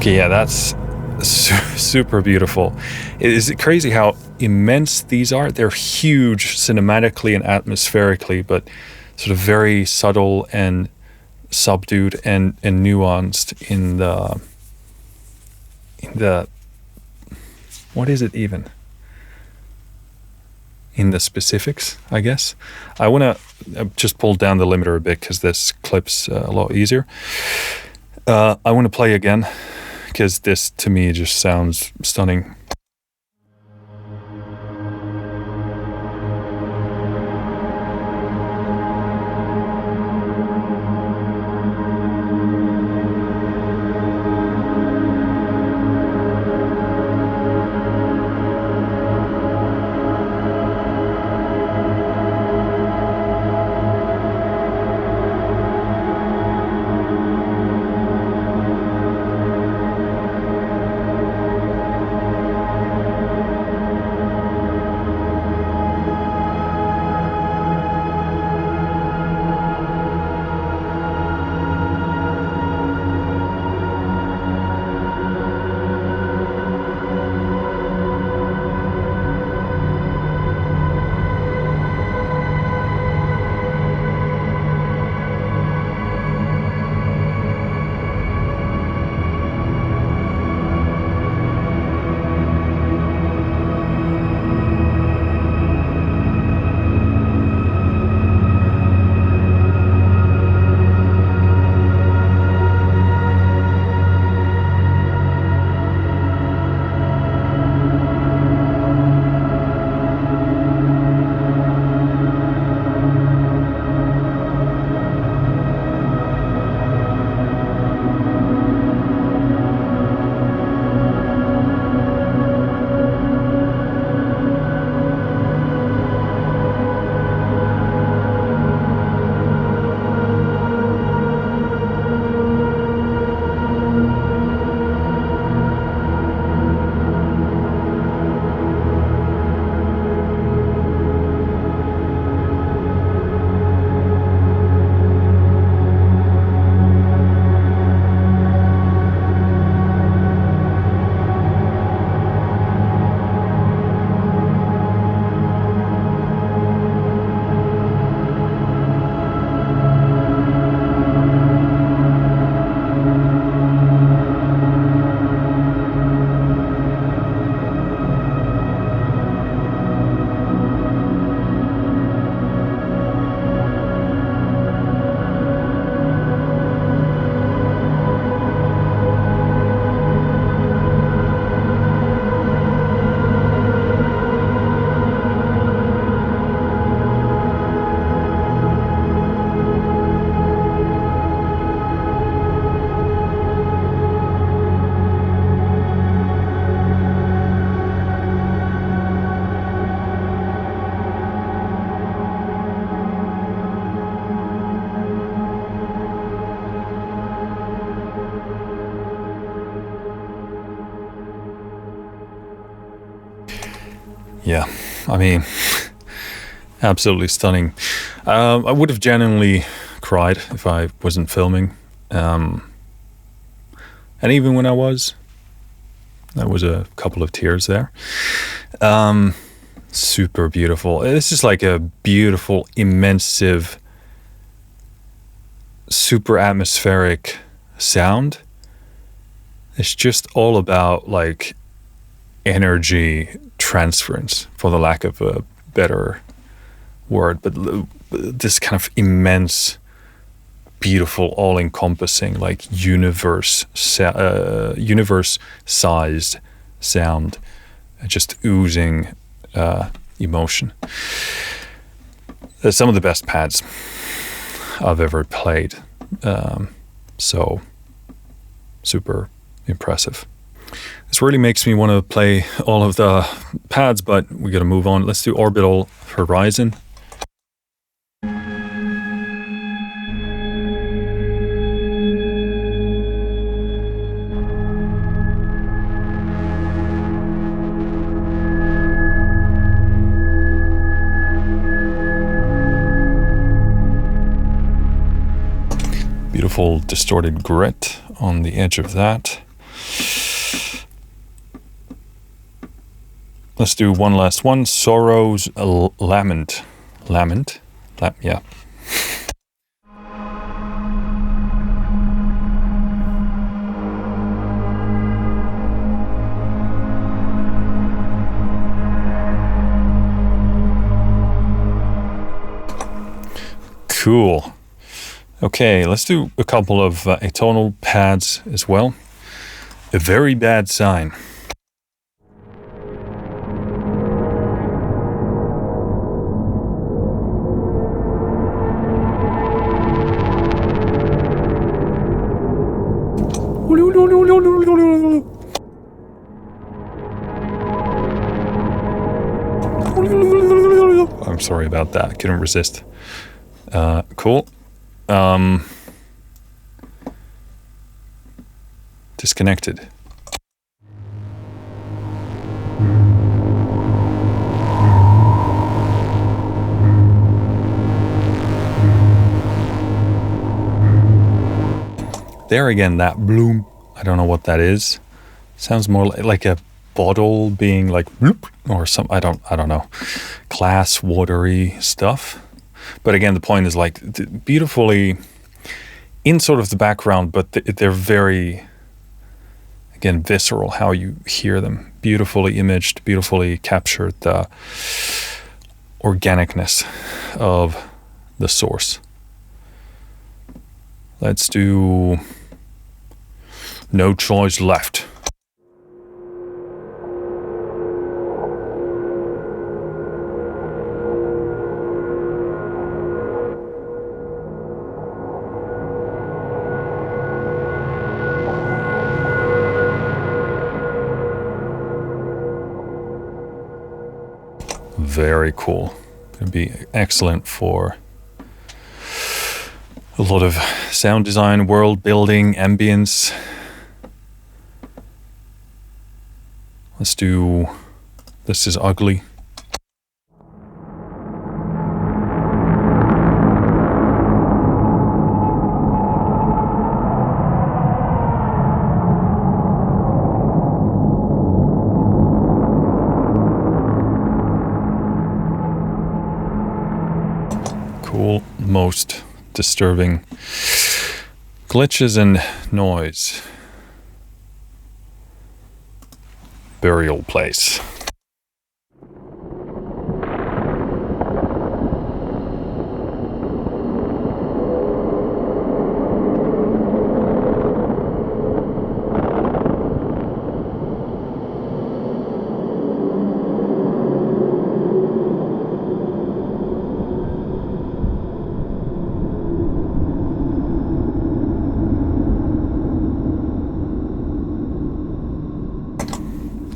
Yeah, that's super beautiful. It is crazy how immense these are. They're huge cinematically and atmospherically, but sort of very subtle and subdued and nuanced in the what is it even? In the specifics, I guess. I want to just pull down the limiter a bit because this clip's a lot easier. I want to play again, because this to me just sounds stunning. yeah, I mean, absolutely stunning. I would have genuinely cried if I wasn't filming. And even when I was, there was a couple of tears there. Super beautiful. It's just like a beautiful, immersive, super atmospheric sound. It's just all about like energy transference, for the lack of a better word, but this kind of immense, beautiful, all-encompassing, like universe-sized sound, just oozing emotion. Some of the best pads I've ever played. So super impressive. This really makes me want to play all of the pads, but we got to move on. Let's do Orbital Horizon. Beautiful distorted grit on the edge of that. Let's do one last one. Sorrow's Lament. Lament? Yeah. Cool. Okay, let's do a couple of atonal pads as well. A Very Bad Sign. I'm sorry about that. I couldn't resist. Cool. Disconnected. There again, that bloom. I don't know what that is. Sounds more like a bottle being like bloop or some. I don't know. Glass, watery stuff. But again, the point is like beautifully in sort of the background, but they're very, again, visceral, how you hear them. Beautifully imaged, beautifully captured the organicness of the source. Let's do No Choice Left. Very cool. Going to be excellent for a lot of sound design, world building, ambience. Let's do This Is Ugly. Cool. Most disturbing glitches and noise. Burial Place.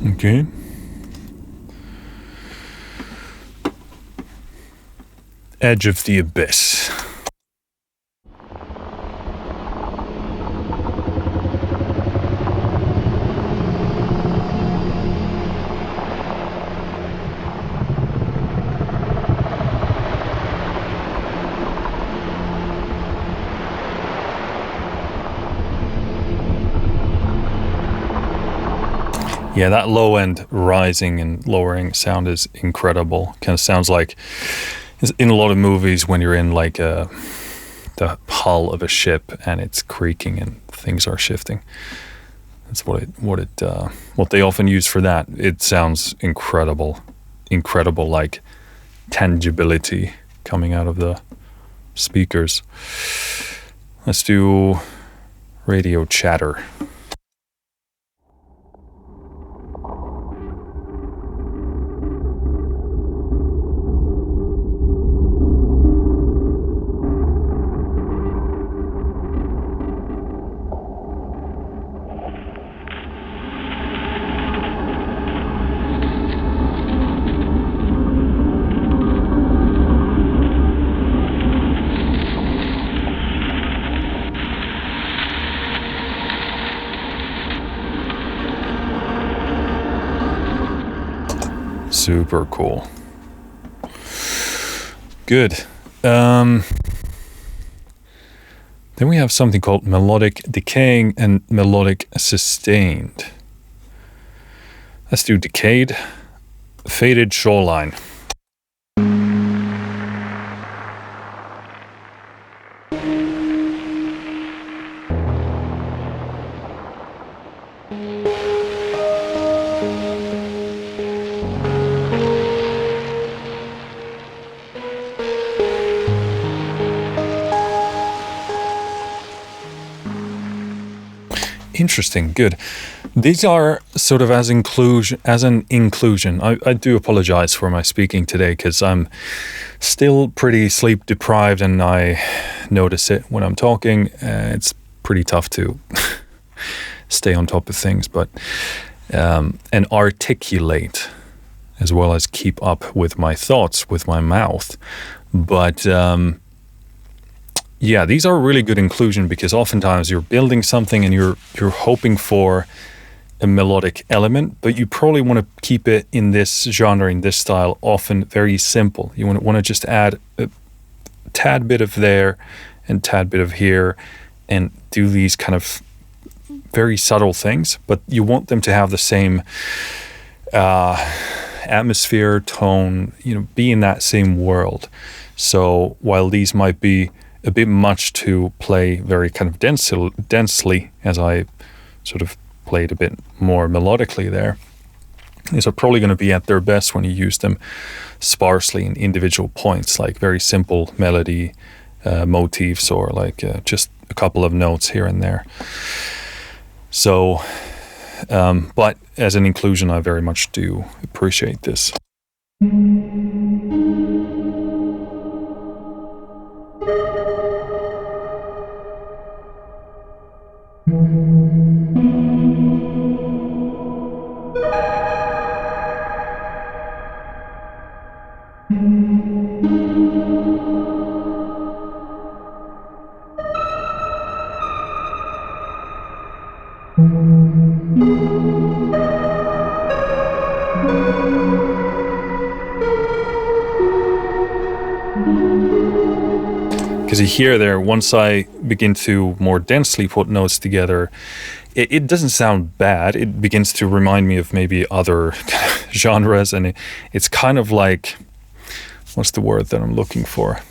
Okay. Edge of the Abyss. Yeah, that low end rising and lowering sound is incredible. Kind of sounds like in a lot of movies when you're in like the hull of a ship and it's creaking and things are shifting. That's what they often use for that. It sounds incredible, like tangibility coming out of the speakers. Let's do radio chatter. Super cool. Good. Then we have something called melodic decaying and melodic sustained. Let's do decayed, faded shoreline. Interesting, good. These are sort of as an inclusion. I do apologize for my speaking today because I'm still pretty sleep deprived and I notice it when I'm talking. It's pretty tough to stay on top of things, but and articulate as well as keep up with my thoughts with my mouth. But yeah, these are really good inclusion because oftentimes you're building something and you're hoping for a melodic element, but you probably want to keep it in this genre, in this style, often very simple. You want to just add a tad bit of there and tad bit of here and do these kind of very subtle things, but you want them to have the same atmosphere, tone, be in that same world. So while these might be a bit much to play very kind of densely, as I sort of played a bit more melodically there, these are probably going to be at their best when you use them sparsely in individual points, like very simple melody motifs or like just a couple of notes here and there. So, but as an inclusion, I very much do appreciate this. Because you hear there, once I begin to more densely put notes together, it doesn't sound bad. It begins to remind me of maybe other genres, and it's kind of like, what's the word that I'm looking for?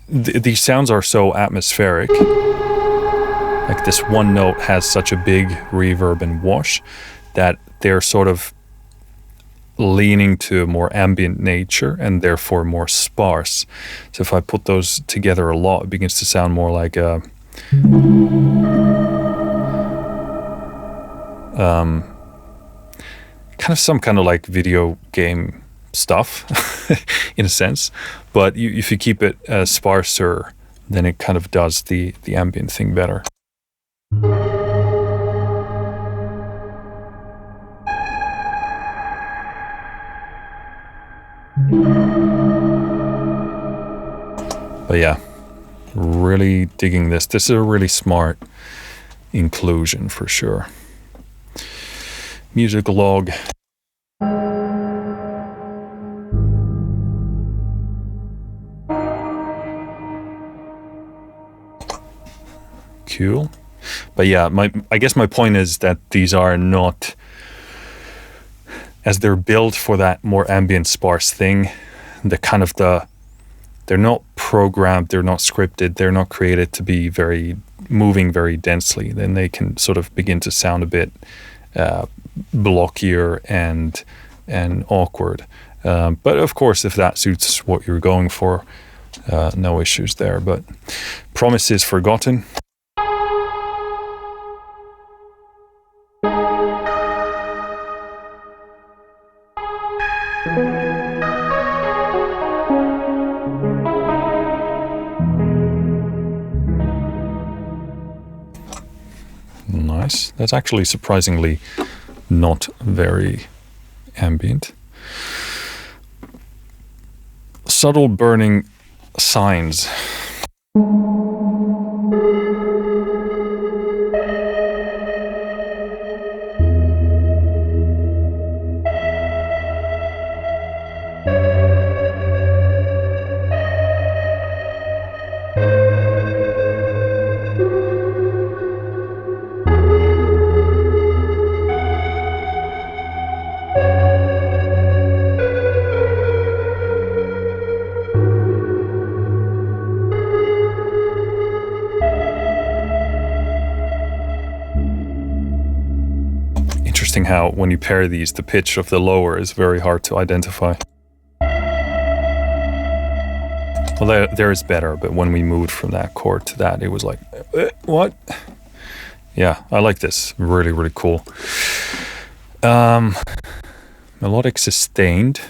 These sounds are so atmospheric. Like this one note has such a big reverb and wash that they're sort of leaning to a more ambient nature and therefore more sparse. So if I put those together a lot, it begins to sound more like a kind of some kind of like video game stuff in a sense. But if you keep it sparser, then it kind of does the ambient thing better. But yeah, really digging this. This is a really smart inclusion for sure. Music log. Cool. But yeah, I guess my point is that these are not, as they're built for that more ambient sparse thing, they're not programmed, they're not scripted, they're not created to be moving very densely. Then they can sort of begin to sound a bit blockier and awkward. But of course, if that suits what you're going for, no issues there. But Promise is Forgotten. Nice. That's actually surprisingly not very ambient. Subtle Burning Signs. How when you pair these, the pitch of the lower is very hard to identify. Well, there is better, but when we moved from that chord to that, it was like, what? Yeah, I like this. Really, really cool. Melodic Sustained.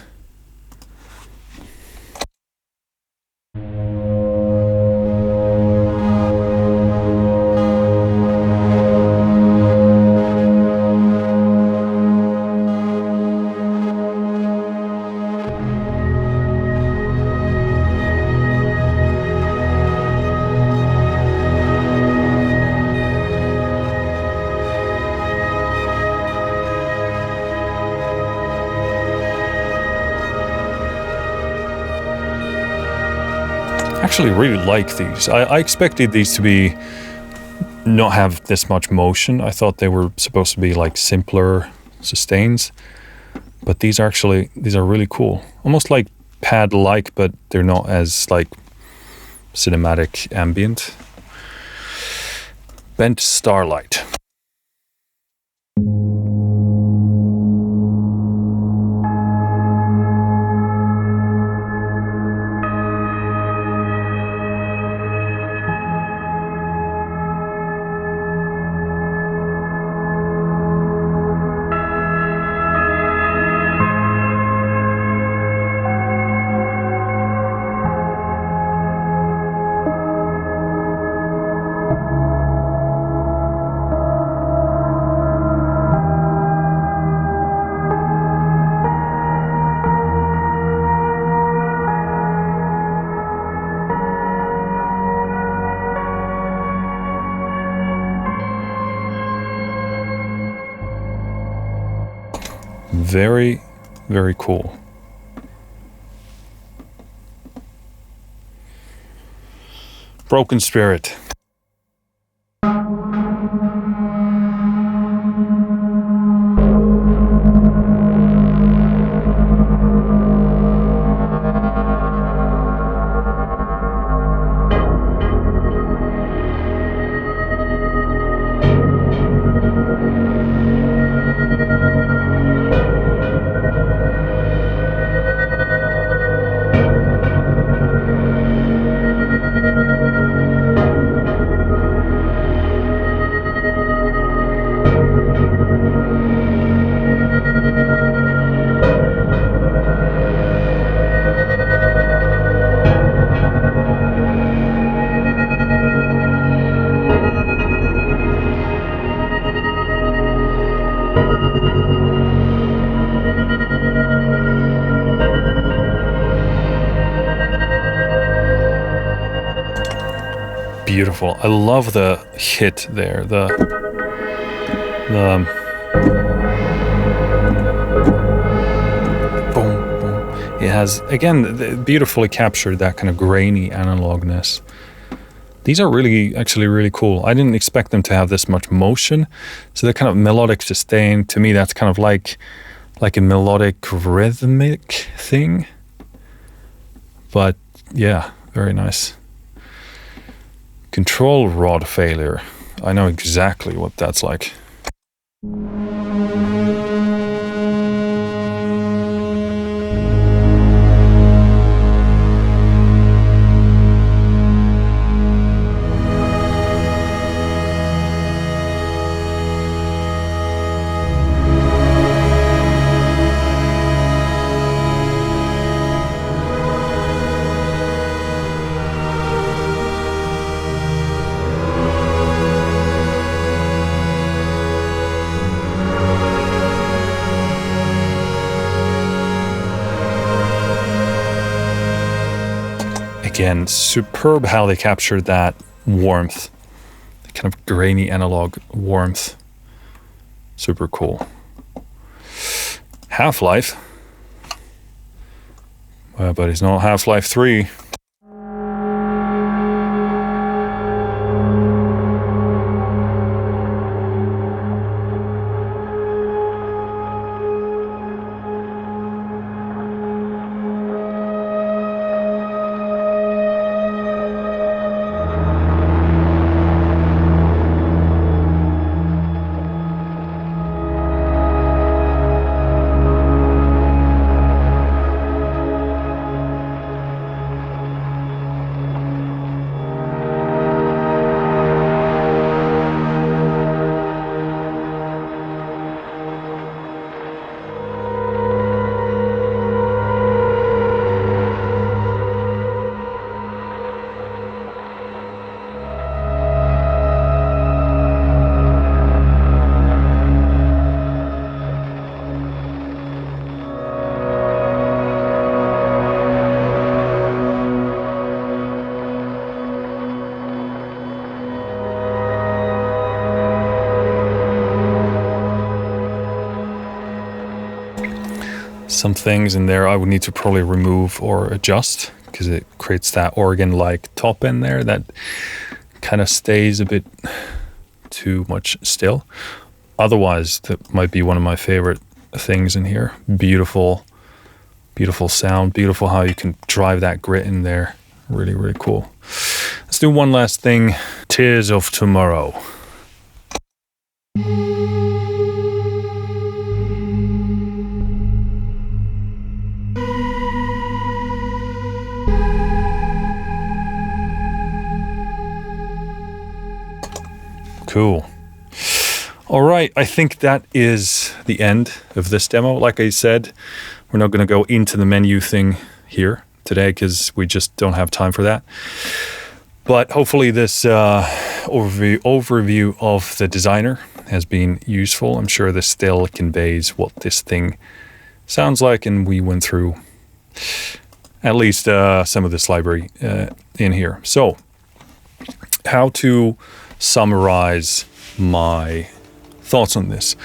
Actually really like these. I expected these to be not have this much motion. I thought they were supposed to be like simpler sustains, but these are really cool. Almost like pad-like, but they're not as like cinematic ambient. Bent Starlight. Very, very cool. Broken Spirit. Beautiful. I love the hit there. The boom, boom. It has, again, beautifully captured that kind of grainy analogness. These are actually really cool. I didn't expect them to have this much motion. So they're kind of melodic sustained. To me, that's kind of like a melodic rhythmic thing. But yeah, very nice. Control rod failure. I know exactly what that's like. Again, superb how they captured that warmth, the kind of grainy analog warmth. Super cool. Half-Life. But it's not Half-Life 3. Some things in there I would need to probably remove or adjust because it creates that organ-like top end there that kind of stays a bit too much still. Otherwise, that might be one of my favorite things in here. Beautiful, beautiful sound. Beautiful how you can drive that grit in there. Really, really cool. Let's do one last thing. Tears of Tomorrow. Cool. All right, I think that is the end of this demo. Like I said, we're not going to go into the menu thing here today because we just don't have time for that. But hopefully this overview of the designer has been useful. I'm sure this still conveys what this thing sounds like, and we went through at least some of this library in here. So, how to summarize my thoughts on this.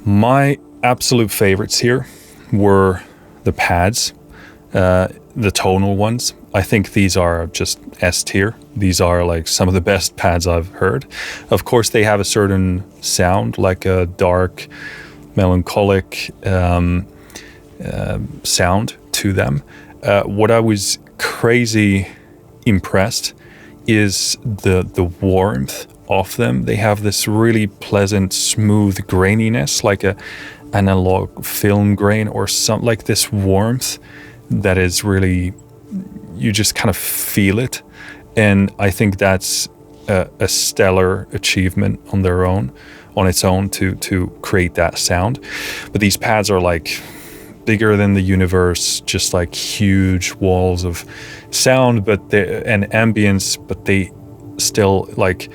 My absolute favorites here were the pads, the tonal ones. I think these are just S tier. These are like some of the best pads I've heard. Of course, they have a certain sound, like a dark, melancholic sound to them. What I was crazy impressed is the warmth of them. They have this really pleasant, smooth graininess, like a analog film grain or something, like this warmth that is really, you just kind of feel it. And I think that's a stellar achievement on its own to create that sound. But these pads are like bigger than the universe, just like huge walls of sound, and ambience, but they still like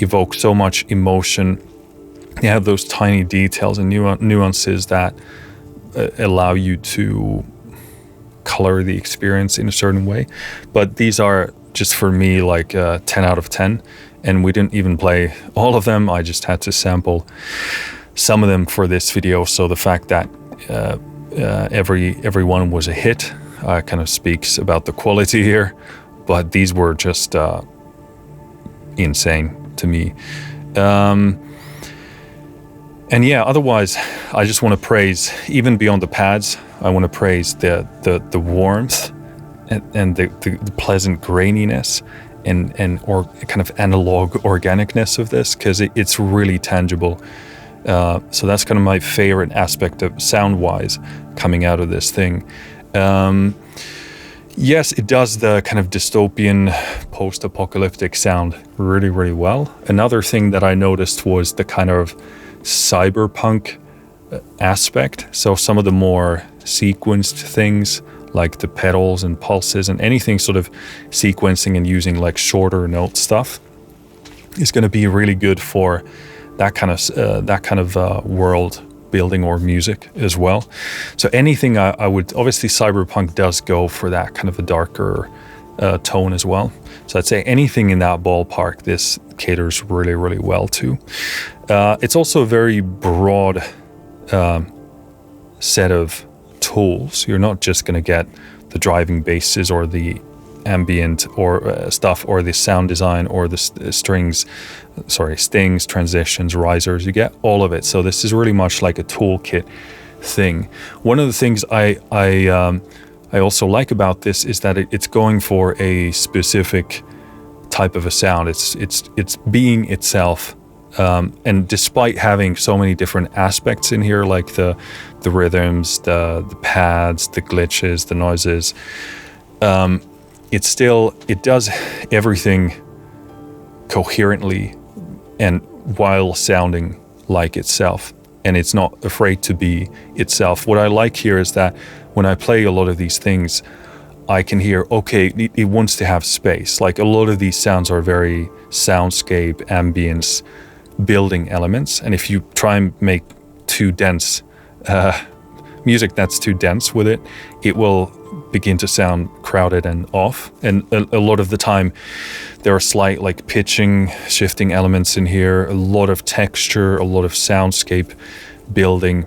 evoke so much emotion. They have those tiny details and nuances that allow you to color the experience in a certain way. But these are just for me like 10 out of 10, and we didn't even play all of them. I just had to sample some of them for this video. So the fact that every one was a hit kind of speaks about the quality here. But these were just insane to me. And yeah, otherwise, I just want to praise, even beyond the pads, I want to praise the warmth and the pleasant graininess and or kind of analog organicness of this, because it's really tangible. So that's kind of my favorite aspect of sound-wise coming out of this thing. Yes, it does the kind of dystopian post-apocalyptic sound really, really well. Another thing that I noticed was the kind of cyberpunk aspect. So some of the more sequenced things, like the pedals and pulses and anything sort of sequencing and using like shorter note stuff, is going to be really good for that kind of world building or music as well. So anything I would, obviously cyberpunk does go for that kind of a darker tone as well. So I'd say anything in that ballpark, this caters really, really well to. It's also a very broad set of tools. You're not just going to get the driving basses or the ambient or stuff or the sound design or the stings, transitions, risers. You get all of it. So this is really much like a toolkit thing. One of the things I also like about this is that it's going for a specific type of a sound. It's being itself. And despite having so many different aspects in here, like the rhythms, the pads, the glitches, the noises, it does everything coherently and while sounding like itself. And it's not afraid to be itself. What I like here is that when I play a lot of these things, I can hear, okay, it wants to have space. Like a lot of these sounds are very soundscape, ambience, building elements. And if you try and make too dense music that's too dense with it, it will begin to sound crowded and off. And a lot of the time there are slight like pitching, shifting elements in here, a lot of texture, a lot of soundscape building,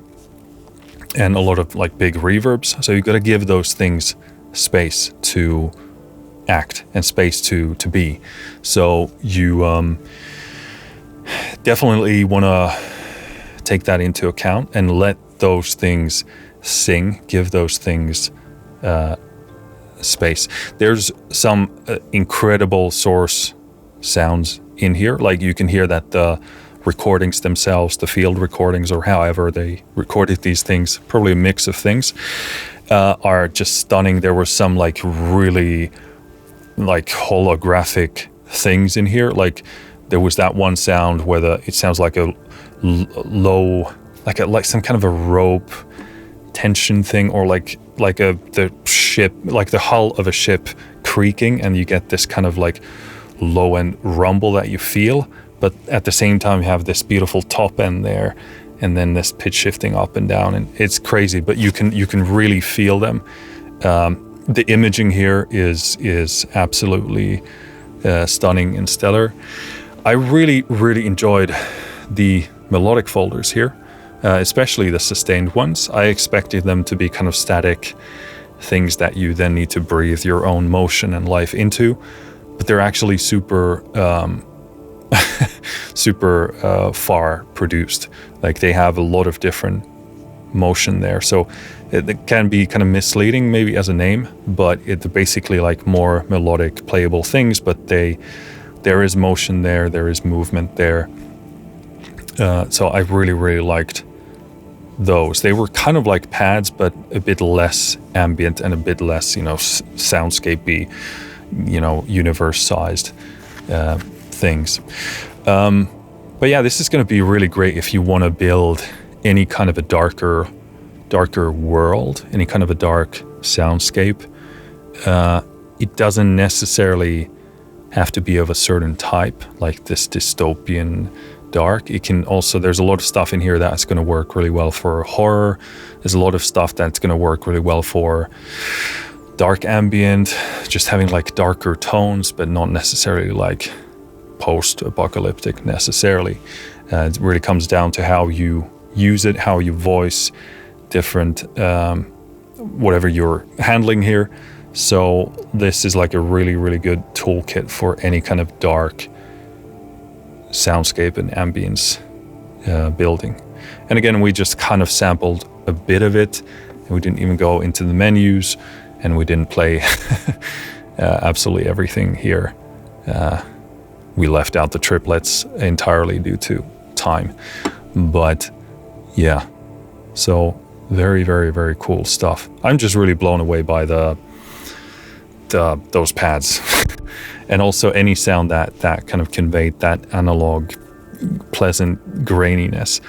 and a lot of like big reverbs. So you've got to give those things space to act and space to be. So you definitely want to take that into account and let those things sing, give those things space. There's some incredible source sounds in here. Like you can hear that the recordings themselves, the field recordings or however they recorded these things, probably a mix of things, are just stunning. There were some like really like holographic things in here. Like there was that one sound where it sounds like a low, like some kind of a rope tension thing, or like the ship, like the hull of a ship creaking, and you get this kind of like low end rumble that you feel, but at the same time you have this beautiful top end there, and then this pitch shifting up and down, and it's crazy, but you can really feel them. The imaging here is absolutely stunning and stellar. I really enjoyed the melodic folders here, especially the sustained ones. I expected them to be kind of static things that you then need to breathe your own motion and life into, but they're actually super far produced. Like they have a lot of different motion there, so it can be kind of misleading maybe as a name, but it's basically like more melodic playable things, but there is motion there is movement there. So I really liked those. They were kind of like pads, but a bit less ambient and a bit less, soundscapey, universe-sized things. But yeah, this is going to be really great if you want to build any kind of a darker world, any kind of a dark soundscape. It doesn't necessarily have to be of a certain type, like this dystopian dark. It can also, there's a lot of stuff in here that's going to work really well for horror. There's a lot of stuff that's going to work really well for dark ambient, just having like darker tones, but not necessarily like post-apocalyptic necessarily. It really comes down to how you use it, how you voice different whatever you're handling here. So this is like a really good toolkit for any kind of dark soundscape and ambience building. And again, we just kind of sampled a bit of it, and we didn't even go into the menus, and we didn't play absolutely everything here. We left out the triplets entirely due to time. But yeah, so very, very, very cool stuff. I'm just really blown away by those pads. And also any sound that kind of conveyed that analog, pleasant graininess.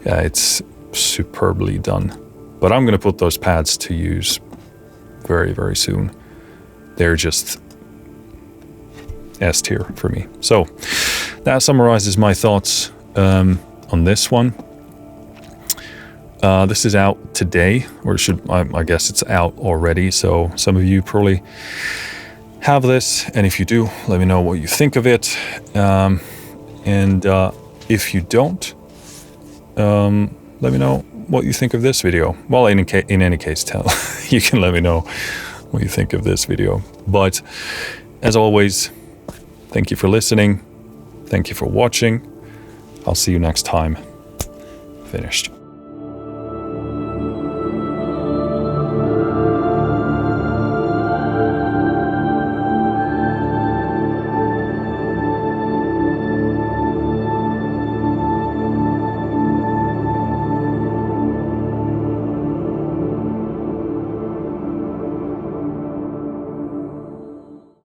It's superbly done. But I'm going to put those pads to use very, very soon. They're just S tier for me. So that summarizes my thoughts on this one. This is out today, or I guess it's out already. So some of you probably have this, and if you do, let me know what you think of it. And if you don't, let me know what you think of this video. Well, in any case, you can let me know what you think of this video. But as always, thank you for listening. Thank you for watching. I'll see you next time. Finished.